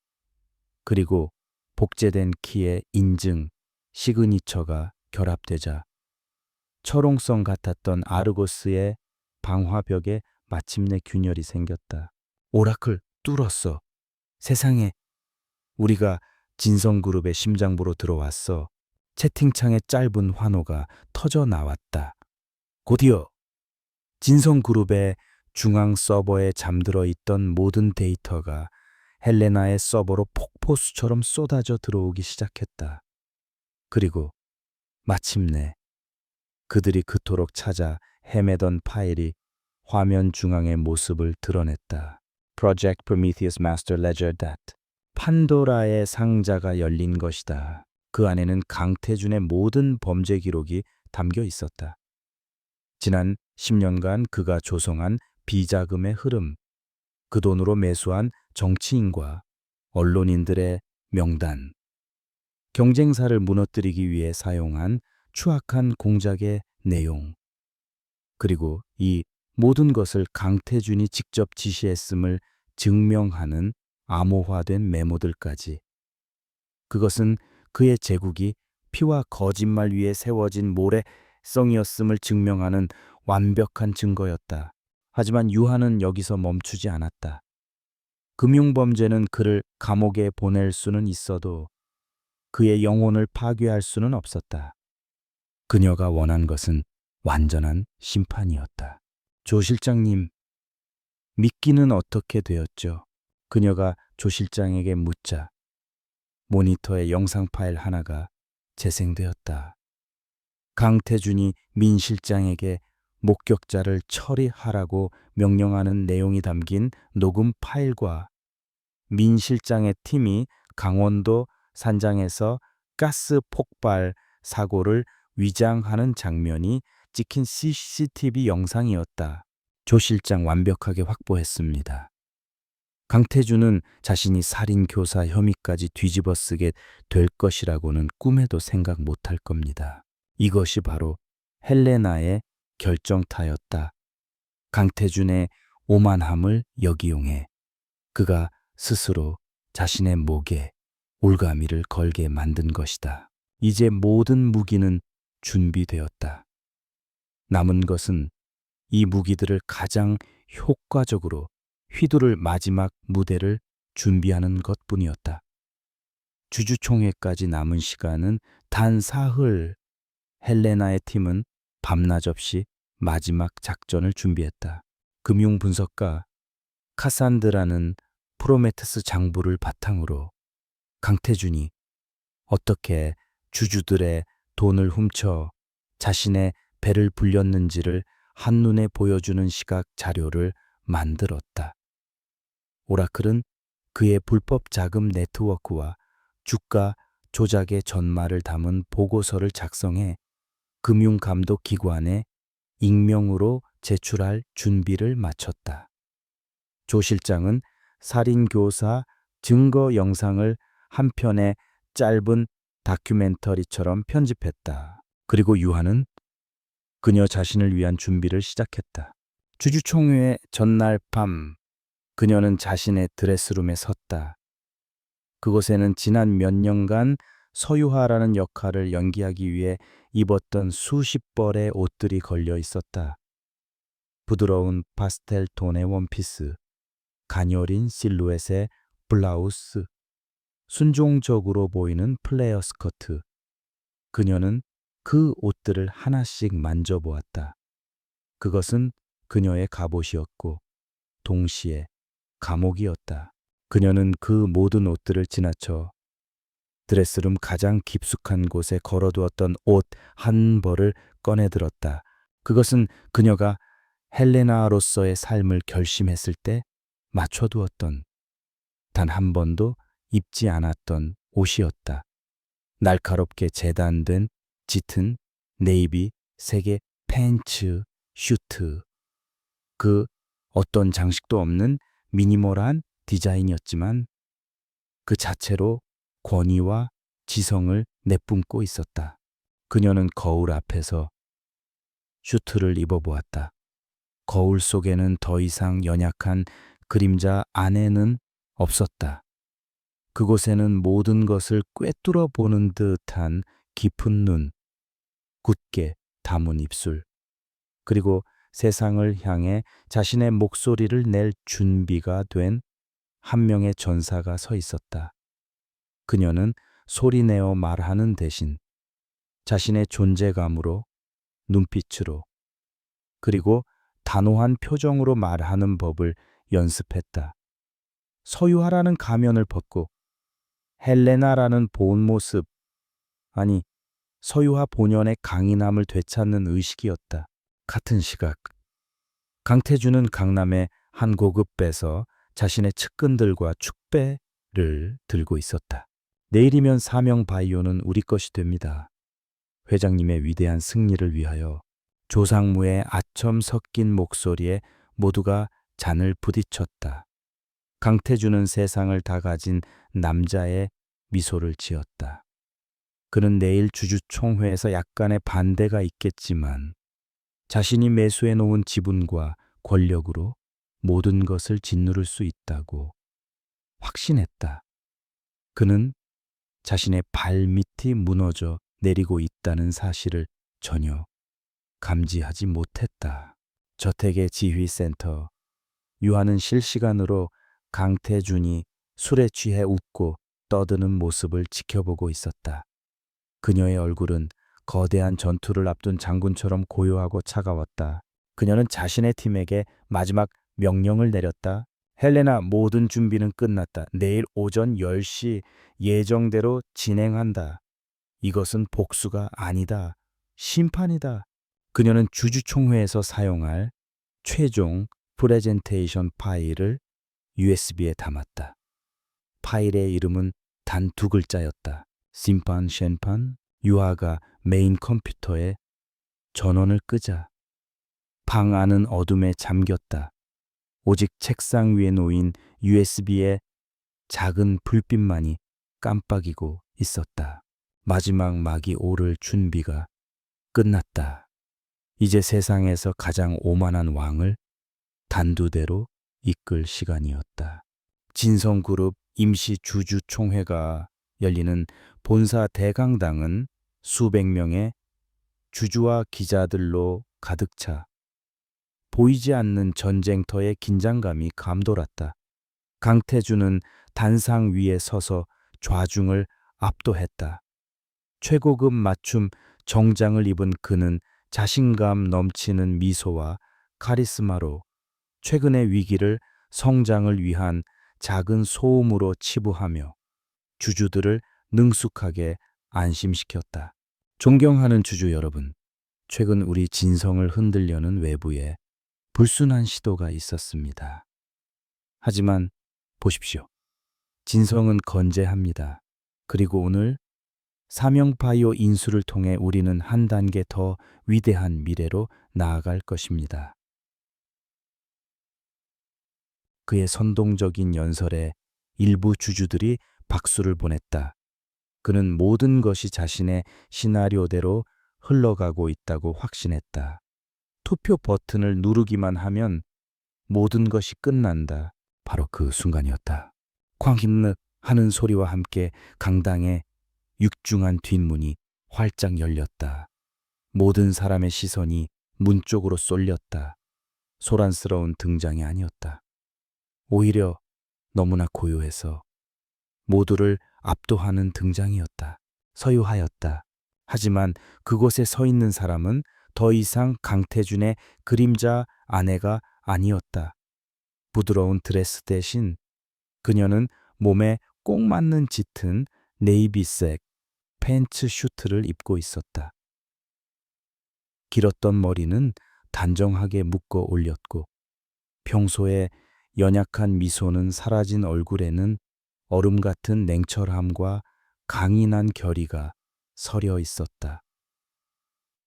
그리고 복제된 키의 인증, 시그니처가 결합되자 철옹성 같았던 아르고스의 방화벽에 마침내 균열이 생겼다. 오라클 뚫었어. 세상에, 우리가 진성그룹의 심장부로 들어왔어. 채팅창에 짧은 환호가 터져 나왔다. 곧이어 진성그룹의 중앙 서버에 잠들어 있던 모든 데이터가 헬레나의 서버로 폭포수처럼 쏟아져 들어오기 시작했다. 그리고 마침내 그들이 그토록 찾아 헤매던 파일이 화면 중앙의 모습을 드러냈다. Project Prometheus Master Ledger Dat. 판도라의 상자가 열린 것이다. 그 안에는 강태준의 모든 범죄 기록이 담겨 있었다. 지난 10년간 그가 조성한 비자금의 흐름, 그 돈으로 매수한 정치인과 언론인들의 명단, 경쟁사를 무너뜨리기 위해 사용한 추악한 공작의 내용, 그리고 이 모든 것을 강태준이 직접 지시했음을 증명하는 암호화된 메모들까지. 그것은 그의 제국이 피와 거짓말 위에 세워진 모래성이었음을 증명하는 완벽한 증거였다. 하지만 유하는 여기서 멈추지 않았다. 금융범죄는 그를 감옥에 보낼 수는 있어도 그의 영혼을 파괴할 수는 없었다. 그녀가 원한 것은 완전한 심판이었다. 조 실장님, 미끼는 어떻게 되었죠? 그녀가 조 실장에게 묻자 모니터에 영상 파일 하나가 재생되었다. 강태준이 민 실장에게 목격자를 처리하라고 명령하는 내용이 담긴 녹음 파일과 민 실장의 팀이 강원도 산장에서 가스 폭발 사고를 위장하는 장면이 찍힌 CCTV 영상이었다. 조 실장 완벽하게 확보했습니다. 강태준은 자신이 살인 교사 혐의까지 뒤집어쓰게 될 것이라고는 꿈에도 생각 못할 겁니다. 이것이 바로 헬레나의 결정타였다. 강태준의 오만함을 역이용해 그가 스스로 자신의 목에 올가미를 걸게 만든 것이다. 이제 모든 무기는 준비되었다. 남은 것은 이 무기들을 가장 효과적으로 휘두를 마지막 무대를 준비하는 것뿐이었다. 주주총회까지 남은 시간은 단 사흘. 헬레나의 팀은 밤낮 없이 마지막 작전을 준비했다. 금융분석가 카산드라는 프로메테스 장부를 바탕으로 강태준이 어떻게 주주들의 돈을 훔쳐 자신의 배를 불렸는지를 한눈에 보여주는 시각 자료를 만들었다. 오라클은 그의 불법 자금 네트워크와 주가 조작의 전말을 담은 보고서를 작성해 금융감독기관에 익명으로 제출할 준비를 마쳤다. 조 실장은 살인교사 증거 영상을 한 편의 짧은 다큐멘터리처럼 편집했다. 그리고 유하는 그녀 자신을 위한 준비를 시작했다. 주주총회 전날 밤 그녀는 자신의 드레스룸에 섰다. 그곳에는 지난 몇 년간 서유하라는 역할을 연기하기 위해 입었던 수십 벌의 옷들이 걸려 있었다. 부드러운 파스텔 톤의 원피스, 가녀린 실루엣의 블라우스, 순종적으로 보이는 플레어 스커트. 그녀는 그 옷들을 하나씩 만져보았다. 그것은 그녀의 갑옷이었고 동시에 감옥이었다. 그녀는 그 모든 옷들을 지나쳐 드레스룸 가장 깊숙한 곳에 걸어두었던 옷 한 벌을 꺼내들었다. 그것은 그녀가 헬레나로서의 삶을 결심했을 때 맞춰두었던, 단 한 번도 입지 않았던 옷이었다. 날카롭게 재단된 짙은 네이비 색의 팬츠, 슈트. 그 어떤 장식도 없는 미니멀한 디자인이었지만 그 자체로 권위와 지성을 내뿜고 있었다. 그녀는 거울 앞에서 슈트를 입어보았다. 거울 속에는 더 이상 연약한 그림자 안에는 없었다. 그곳에는 모든 것을 꿰뚫어 보는 듯한 깊은 눈, 굳게 담은 입술, 그리고 세상을 향해 자신의 목소리를 낼 준비가 된 한 명의 전사가 서 있었다. 그녀는 소리내어 말하는 대신 자신의 존재감으로, 눈빛으로, 그리고 단호한 표정으로 말하는 법을 연습했다. 서유하라는 가면을 벗고 헬레나라는 본 모습, 아니 서유하 본연의 강인함을 되찾는 의식이었다. 같은 시각 강태준은 강남의 한 고급배에서 자신의 측근들과 축배를 들고 있었다. 내일이면 사명 바이오는 우리 것이 됩니다. 회장님의 위대한 승리를 위하여. 조상무의 아첨 섞인 목소리에 모두가 잔을 부딪혔다. 강태준은 세상을 다 가진 남자의 미소를 지었다. 그는 내일 주주총회에서 약간의 반대가 있겠지만 자신이 매수해 놓은 지분과 권력으로 모든 것을 짓누를 수 있다고 확신했다. 그는 자신의 발밑이 무너져 내리고 있다는 사실을 전혀 감지하지 못했다. 저택의 지휘센터. 유하는 실시간으로 강태준이 술에 취해 웃고 떠드는 모습을 지켜보고 있었다. 그녀의 얼굴은 거대한 전투를 앞둔 장군처럼 고요하고 차가웠다. 그녀는 자신의 팀에게 마지막 명령을 내렸다. 헬레나, 모든 준비는 끝났다. 내일 오전 10시 예정대로 진행한다. 이것은 복수가 아니다. 심판이다. 그녀는 주주총회에서 사용할 최종 프레젠테이션 파일을 USB에 담았다. 파일의 이름은 단 2글자였다. 심판 셴판. 유아가 메인 컴퓨터에 전원을 끄자 방 안은 어둠에 잠겼다. 오직 책상 위에 놓인 USB의 작은 불빛만이 깜빡이고 있었다. 마지막 막이 오를 준비가 끝났다. 이제 세상에서 가장 오만한 왕을 단두대로 이끌 시간이었다. 진성그룹 임시 주주총회가 열리는 본사 대강당은 수백 명의 주주와 기자들로 가득 차 보이지 않는 전쟁터의 긴장감이 감돌았다. 강태준은 단상 위에 서서 좌중을 압도했다. 최고급 맞춤 정장을 입은 그는 자신감 넘치는 미소와 카리스마로 최근의 위기를 성장을 위한 작은 소음으로 치부하며 주주들을 능숙하게 안심시켰다. 존경하는 주주 여러분, 최근 우리 진성을 흔들려는 외부에 불순한 시도가 있었습니다. 하지만 보십시오. 진성은 건재합니다. 그리고 오늘 사명바이오 인수를 통해 우리는 한 단계 더 위대한 미래로 나아갈 것입니다. 그의 선동적인 연설에 일부 주주들이 박수를 보냈다. 그는 모든 것이 자신의 시나리오대로 흘러가고 있다고 확신했다. 투표 버튼을 누르기만 하면 모든 것이 끝난다. 바로 그 순간이었다. 쾅힘늑 하는 소리와 함께 강당의 육중한 뒷문이 활짝 열렸다. 모든 사람의 시선이 문 쪽으로 쏠렸다. 소란스러운 등장이 아니었다. 오히려 너무나 고요해서 모두를 압도하는 등장이었다. 서유하였다. 하지만 그곳에 서 있는 사람은 더 이상 강태준의 그림자 아내가 아니었다. 부드러운 드레스 대신 그녀는 몸에 꼭 맞는 짙은 네이비색 팬츠 슈트를 입고 있었다. 길었던 머리는 단정하게 묶어 올렸고 평소에 연약한 미소는 사라진 얼굴에는 얼음 같은 냉철함과 강인한 결의가 서려 있었다.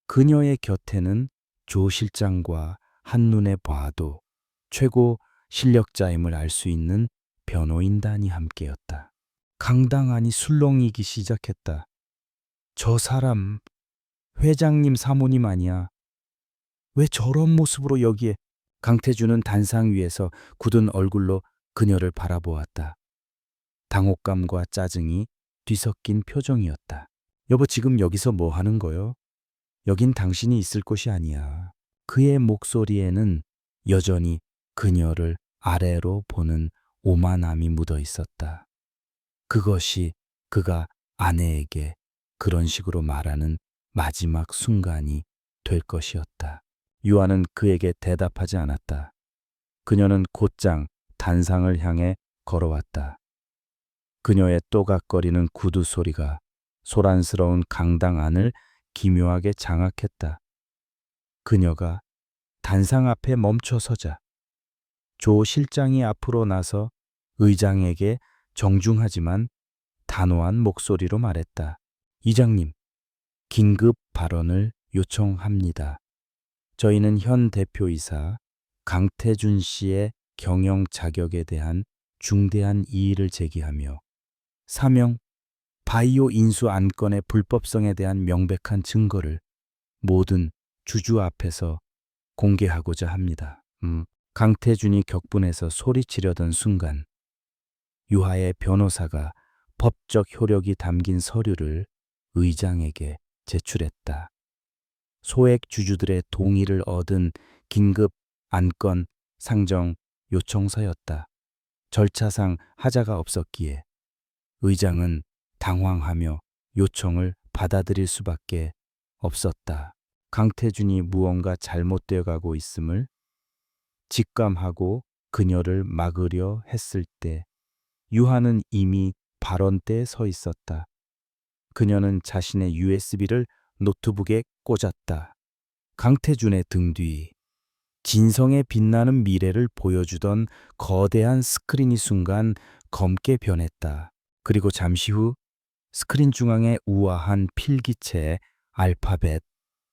그녀의 곁에는 조 실장과 한눈에 봐도 최고 실력자임을 알 수 있는 변호인단이 함께였다. 강당안이 술렁이기 시작했다. 저 사람 회장님 사모님 아니야. 왜 저런 모습으로 여기에? 강태준은 단상 위에서 굳은 얼굴로 그녀를 바라보았다. 당혹감과 짜증이 뒤섞인 표정이었다. 여보, 지금 여기서 뭐 하는 거요? 여긴 당신이 있을 곳이 아니야. 그의 목소리에는 여전히 그녀를 아래로 보는 오만함이 묻어 있었다. 그것이 그가 아내에게 그런 식으로 말하는 마지막 순간이 될 것이었다. 유아는 그에게 대답하지 않았다. 그녀는 곧장 단상을 향해 걸어왔다. 그녀의 또각거리는 구두 소리가 소란스러운 강당 안을 기묘하게 장악했다. 그녀가 단상 앞에 멈춰서자 조 실장이 앞으로 나서 의장에게 정중하지만 단호한 목소리로 말했다. 이장님, 긴급 발언을 요청합니다. 저희는 현 대표이사 강태준 씨의 경영 자격에 대한 중대한 이의를 제기하며 사명 바이오 인수 안건의 불법성에 대한 명백한 증거를 모든 주주 앞에서 공개하고자 합니다. 강태준이 격분해서 소리치려던 순간 유하의 변호사가 법적 효력이 담긴 서류를 의장에게 제출했다. 소액 주주들의 동의를 얻은 긴급 안건 상정 요청서였다. 절차상 하자가 없었기에 의장은 당황하며 요청을 받아들일 수밖에 없었다. 강태준이 무언가 잘못되어 가고 있음을 직감하고 그녀를 막으려 했을 때 유하는 이미 발언대에 서 있었다. 그녀는 자신의 USB를 노트북에 꽂았다. 강태준의 등 뒤 진성에 빛나는 미래를 보여주던 거대한 스크린이 순간 검게 변했다. 그리고 잠시 후 스크린 중앙에 우아한 필기체의 알파벳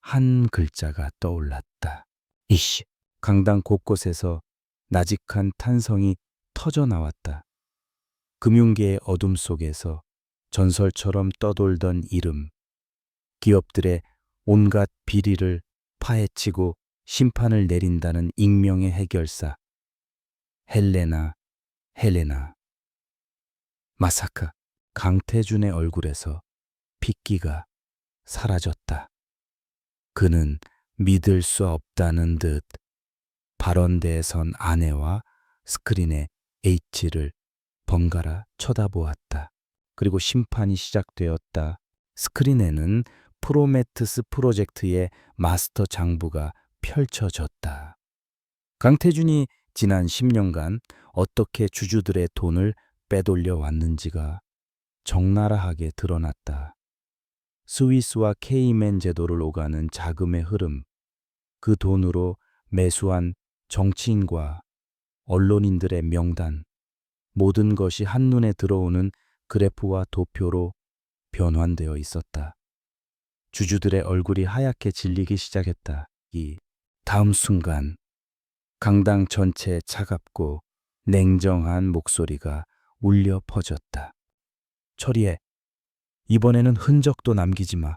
한 글자가 떠올랐다. 이씨. 강당 곳곳에서 나직한 탄성이 터져 나왔다. 금융계의 어둠 속에서 전설처럼 떠돌던 이름, 기업들의 온갖 비리를 파헤치고 심판을 내린다는 익명의 해결사, 헬레나. 마사카. 강태준의 얼굴에서 핏기가 사라졌다. 그는 믿을 수 없다는 듯 발언대에 선 아내와 스크린의 H를 번갈아 쳐다보았다. 그리고 심판이 시작되었다. 스크린에는 프로메트스 프로젝트의 마스터 장부가 펼쳐졌다. 강태준이 지난 10년간 어떻게 주주들의 돈을 빼돌려 왔는지가 적나라하게 드러났다. 스위스와 케이맨 제도를 오가는 자금의 흐름, 그 돈으로 매수한 정치인과 언론인들의 명단, 모든 것이 한눈에 들어오는 그래프와 도표로 변환되어 있었다. 주주들의 얼굴이 하얗게 질리기 시작했다. 이 다음 순간 강당 전체에 차갑고 냉정한 목소리가 울려 퍼졌다. 처리해. 이번에는 흔적도 남기지 마.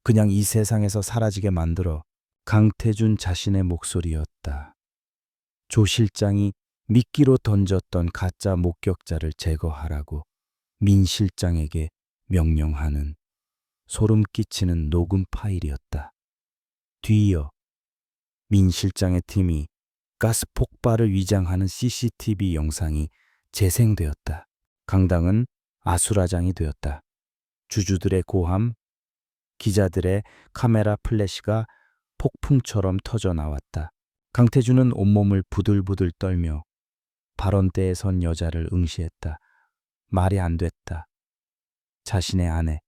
그냥 이 세상에서 사라지게 만들어. 강태준 자신의 목소리였다. 조 실장이 미끼로 던졌던 가짜 목격자를 제거하라고 민 실장에게 명령하는 소름 끼치는 녹음 파일이었다. 뒤이어 민 실장의 팀이 가스 폭발을 위장하는 CCTV 영상이 재생되었다. 강당은 아수라장이 되었다. 주주들의 고함, 기자들의 카메라 플래시가 폭풍처럼 터져 나왔다. 강태준은 온몸을 부들부들 떨며 발언대에 선 여자를 응시했다. 말이 안 됐다. 자신의 아내,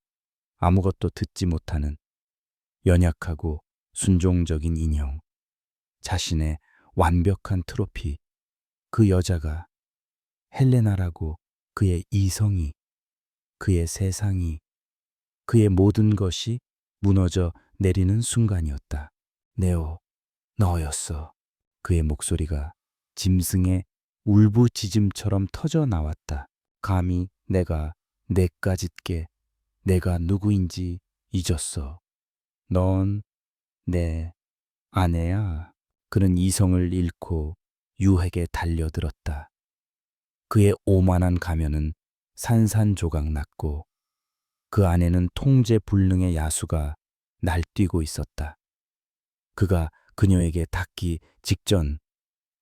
아무것도 듣지 못하는 연약하고 순종적인 인형, 자신의 완벽한 트로피, 그 여자가 헬레나라고, 그의 이성이, 그의 세상이, 그의 모든 것이 무너져 내리는 순간이었다. 네오, 너였어. 그의 목소리가 짐승의 울부짖음처럼 터져 나왔다. 감히 내가 내까짓게 내가 누구인지 잊었어. 넌 내 아내야. 그는 이성을 잃고 유핵에 달려들었다. 그의 오만한 가면은 산산조각 났고 그 안에는 통제불능의 야수가 날뛰고 있었다. 그가 그녀에게 닿기 직전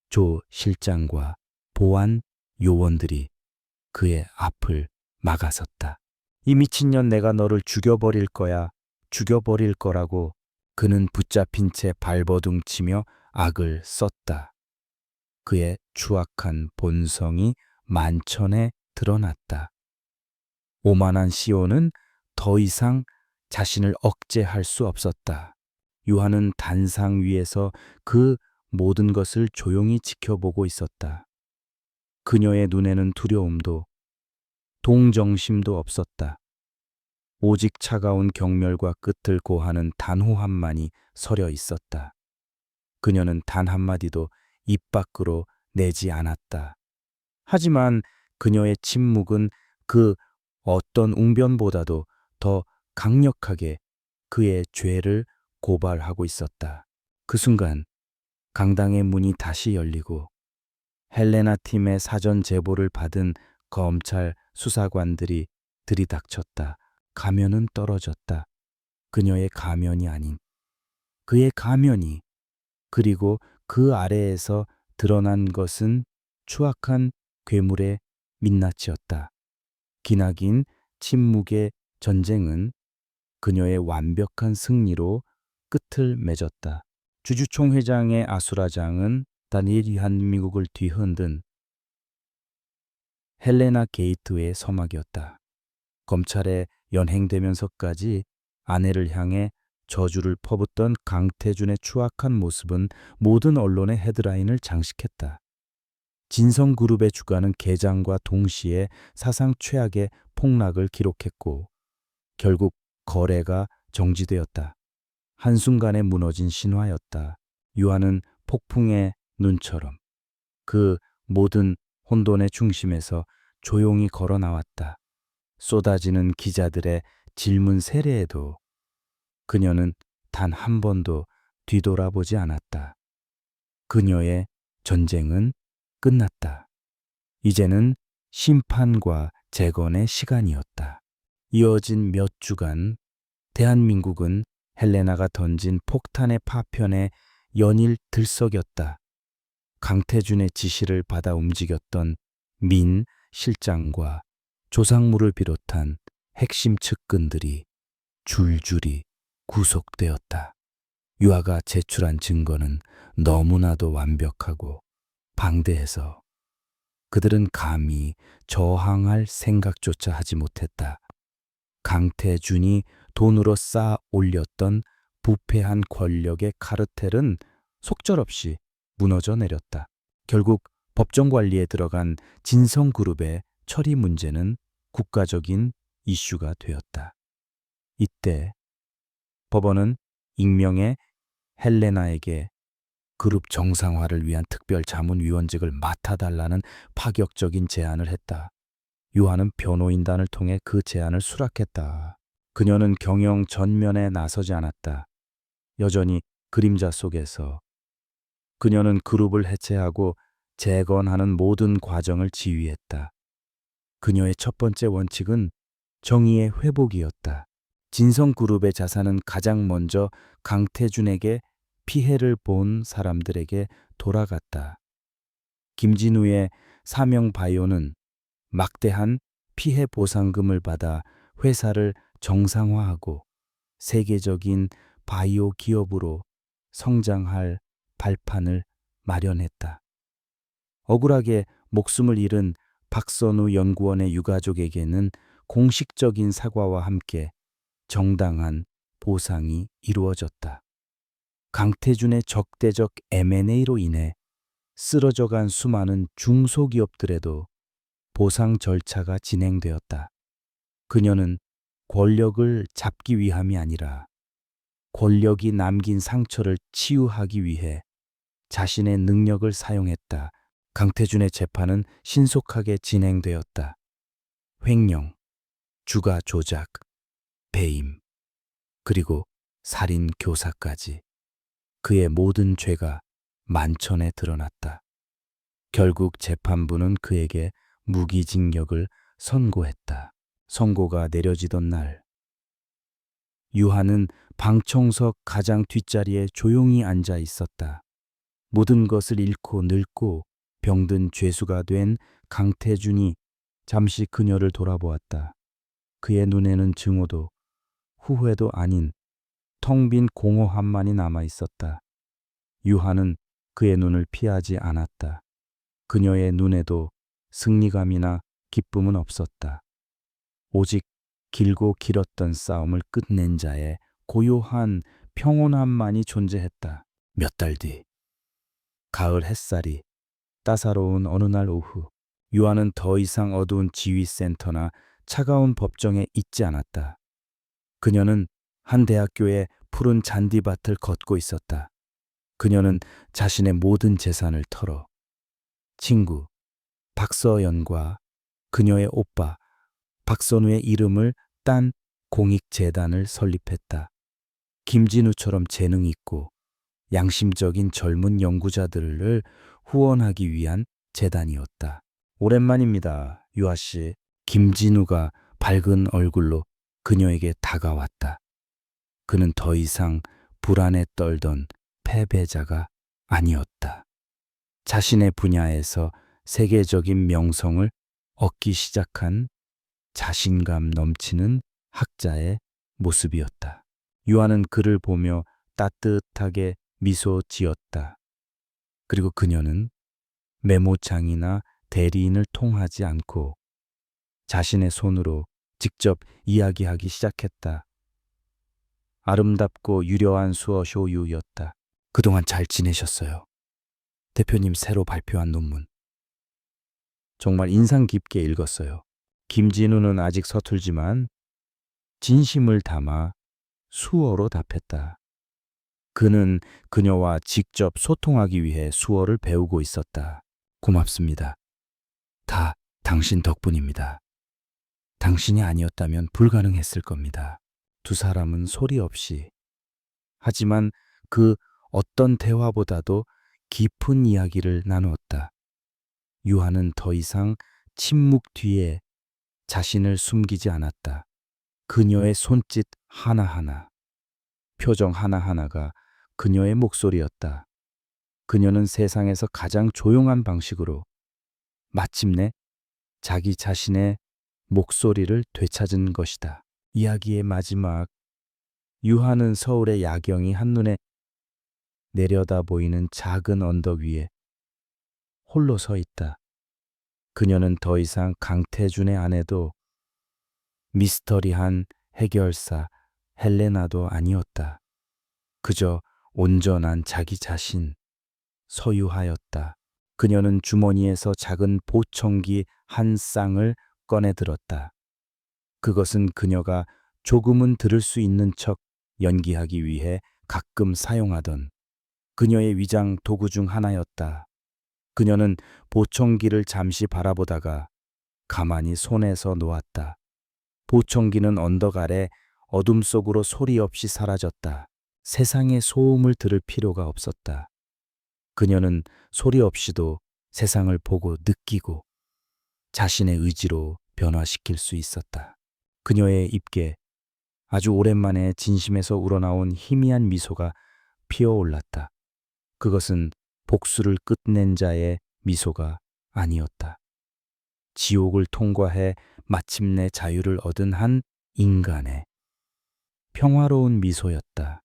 조 실장과 보안 요원들이 그의 앞을 막아섰다. 이 미친년, 내가 너를 죽여버릴 거야. 죽여버릴 거라고. 그는 붙잡힌 채 발버둥치며 악을 썼다. 그의 추악한 본성이 만천에 드러났다. 오만한 시온은 더 이상 자신을 억제할 수 없었다. 유한은 단상 위에서 그 모든 것을 조용히 지켜보고 있었다. 그녀의 눈에는 두려움도 동정심도 없었다. 오직 차가운 경멸과 끝을 고하는 단호함만이 서려 있었다. 그녀는 단 한마디도 입 밖으로 내지 않았다. 하지만 그녀의 침묵은 그 어떤 웅변보다도 더 강력하게 그의 죄를 고발하고 있었다. 그 순간 강당의 문이 다시 열리고 헬레나 팀의 사전 제보를 받은 검찰 수사관들이 들이닥쳤다. 가면은 떨어졌다. 그녀의 가면이 아닌 그의 가면이. 그리고 그 아래에서 드러난 것은 추악한 괴물의 민낯이었다. 기나긴 침묵의 전쟁은 그녀의 완벽한 승리로 끝을 맺었다. 주주총회장의 아수라장은 다니엘이 한미국을 뒤흔든 헬레나 게이트웨이의 서막이었다. 검찰에 연행되면서까지 아내를 향해 저주를 퍼붓던 강태준의 추악한 모습은 모든 언론의 헤드라인을 장식했다. 진성그룹의 주가는 개장과 동시에 사상 최악의 폭락을 기록했고 결국 거래가 정지되었다. 한순간에 무너진 신화였다. 유한은 폭풍의 눈처럼 그 모든 혼돈의 중심에서 조용히 걸어 나왔다. 쏟아지는 기자들의 질문 세례에도 그녀는 단 한 번도 뒤돌아보지 않았다. 그녀의 전쟁은 끝났다. 이제는 심판과 재건의 시간이었다. 이어진 몇 주간 대한민국은 헬레나가 던진 폭탄의 파편에 연일 들썩였다. 강태준의 지시를 받아 움직였던 민 실장과 조상무를 비롯한 핵심 측근들이 줄줄이 구속되었다. 유아가 제출한 증거는 너무나도 완벽하고 방대해서 그들은 감히 저항할 생각조차 하지 못했다. 강태준이 돈으로 쌓아 올렸던 부패한 권력의 카르텔은 속절없이 무너져 내렸다. 결국 법정 관리에 들어간 진성그룹의 처리 문제는 국가적인 이슈가 되었다. 이때 법원은 익명의 헬레나에게 그룹 정상화를 위한 특별 자문위원직을 맡아달라는 파격적인 제안을 했다. 유한은 변호인단을 통해 그 제안을 수락했다. 그녀는 경영 전면에 나서지 않았다. 여전히 그림자 속에서 그녀는 그룹을 해체하고 재건하는 모든 과정을 지휘했다. 그녀의 첫 번째 원칙은 정의의 회복이었다. 진성그룹의 자산은 가장 먼저 강태준에게 피해를 본 사람들에게 돌아갔다. 김진우의 사명바이오는 막대한 피해 보상금을 받아 회사를 정상화하고 세계적인 바이오 기업으로 성장할 발판을 마련했다. 억울하게 목숨을 잃은 박선우 연구원의 유가족에게는 공식적인 사과와 함께 정당한 보상이 이루어졌다. 강태준의 적대적 M&A로 인해 쓰러져간 수많은 중소기업들에도 보상 절차가 진행되었다. 그녀는 권력을 잡기 위함이 아니라 권력이 남긴 상처를 치유하기 위해 자신의 능력을 사용했다. 강태준의 재판은 신속하게 진행되었다. 횡령, 주가 조작, 배임, 그리고 살인 교사까지 그의 모든 죄가 만천에 드러났다. 결국 재판부는 그에게 무기징역을 선고했다. 선고가 내려지던 날, 유한은 방청석 가장 뒷자리에 조용히 앉아 있었다. 모든 것을 잃고 늙고 병든 죄수가 된 강태준이 잠시 그녀를 돌아보았다. 그의 눈에는 증오도 후회도 아닌 텅 빈 공허함만이 남아 있었다. 유한은 그의 눈을 피하지 않았다. 그녀의 눈에도 승리감이나 기쁨은 없었다. 오직 길고 길었던 싸움을 끝낸 자의 고요한 평온함만이 존재했다. 몇 달 뒤, 가을 햇살이 따사로운 어느 날 오후, 유한은 더 이상 어두운 지휘센터나 차가운 법정에 있지 않았다. 그녀는 한 대학교의 푸른 잔디밭을 걷고 있었다. 그녀는 자신의 모든 재산을 털어 친구 박서연과 그녀의 오빠 박선우의 이름을 딴 공익재단을 설립했다. 김진우처럼 재능 있고 양심적인 젊은 연구자들을 후원하기 위한 재단이었다. 오랜만입니다, 유아 씨. 김진우가 밝은 얼굴로 그녀에게 다가왔다. 그는 더 이상 불안에 떨던 패배자가 아니었다. 자신의 분야에서 세계적인 명성을 얻기 시작한 자신감 넘치는 학자의 모습이었다. 유한은 그를 보며 따뜻하게 미소 지었다. 그리고 그녀는 메모장이나 대리인을 통하지 않고 자신의 손으로 직접 이야기하기 시작했다. 아름답고 유려한 수어 효유였다. 그동안 잘 지내셨어요. 대표님 새로 발표한 논문. 정말 인상 깊게 읽었어요. 김진우는 아직 서툴지만 진심을 담아 수어로 답했다. 그는 그녀와 직접 소통하기 위해 수어를 배우고 있었다. 고맙습니다. 다 당신 덕분입니다. 당신이 아니었다면 불가능했을 겁니다. 두 사람은 소리 없이, 하지만 그 어떤 대화보다도 깊은 이야기를 나누었다. 유한은 더 이상 침묵 뒤에 자신을 숨기지 않았다. 그녀의 손짓 하나하나, 표정 하나하나가 그녀의 목소리였다. 그녀는 세상에서 가장 조용한 방식으로 마침내 자기 자신의 목소리를 되찾은 것이다. 이야기의 마지막, 유한은 서울의 야경이 한눈에 내려다 보이는 작은 언덕 위에 홀로 서 있다. 그녀는 더 이상 강태준의 아내도 미스터리한 해결사 헬레나도 아니었다. 그저 온전한 자기 자신, 서유하였다. 그녀는 주머니에서 작은 보청기 한 쌍을 꺼내 들었다. 그것은 그녀가 조금은 들을 수 있는 척 연기하기 위해 가끔 사용하던 그녀의 위장 도구 중 하나였다. 그녀는 보청기를 잠시 바라보다가 가만히 손에서 놓았다. 보청기는 언덕 아래 어둠 속으로 소리 없이 사라졌다. 세상의 소음을 들을 필요가 없었다. 그녀는 소리 없이도 세상을 보고 느끼고 자신의 의지로 변화시킬 수 있었다. 그녀의 입게 아주 오랜만에 진심에서 우러나온 희미한 미소가 피어올랐다. 그것은 복수를 끝낸 자의 미소가 아니었다. 지옥을 통과해 마침내 자유를 얻은 한 인간의 평화로운 미소였다.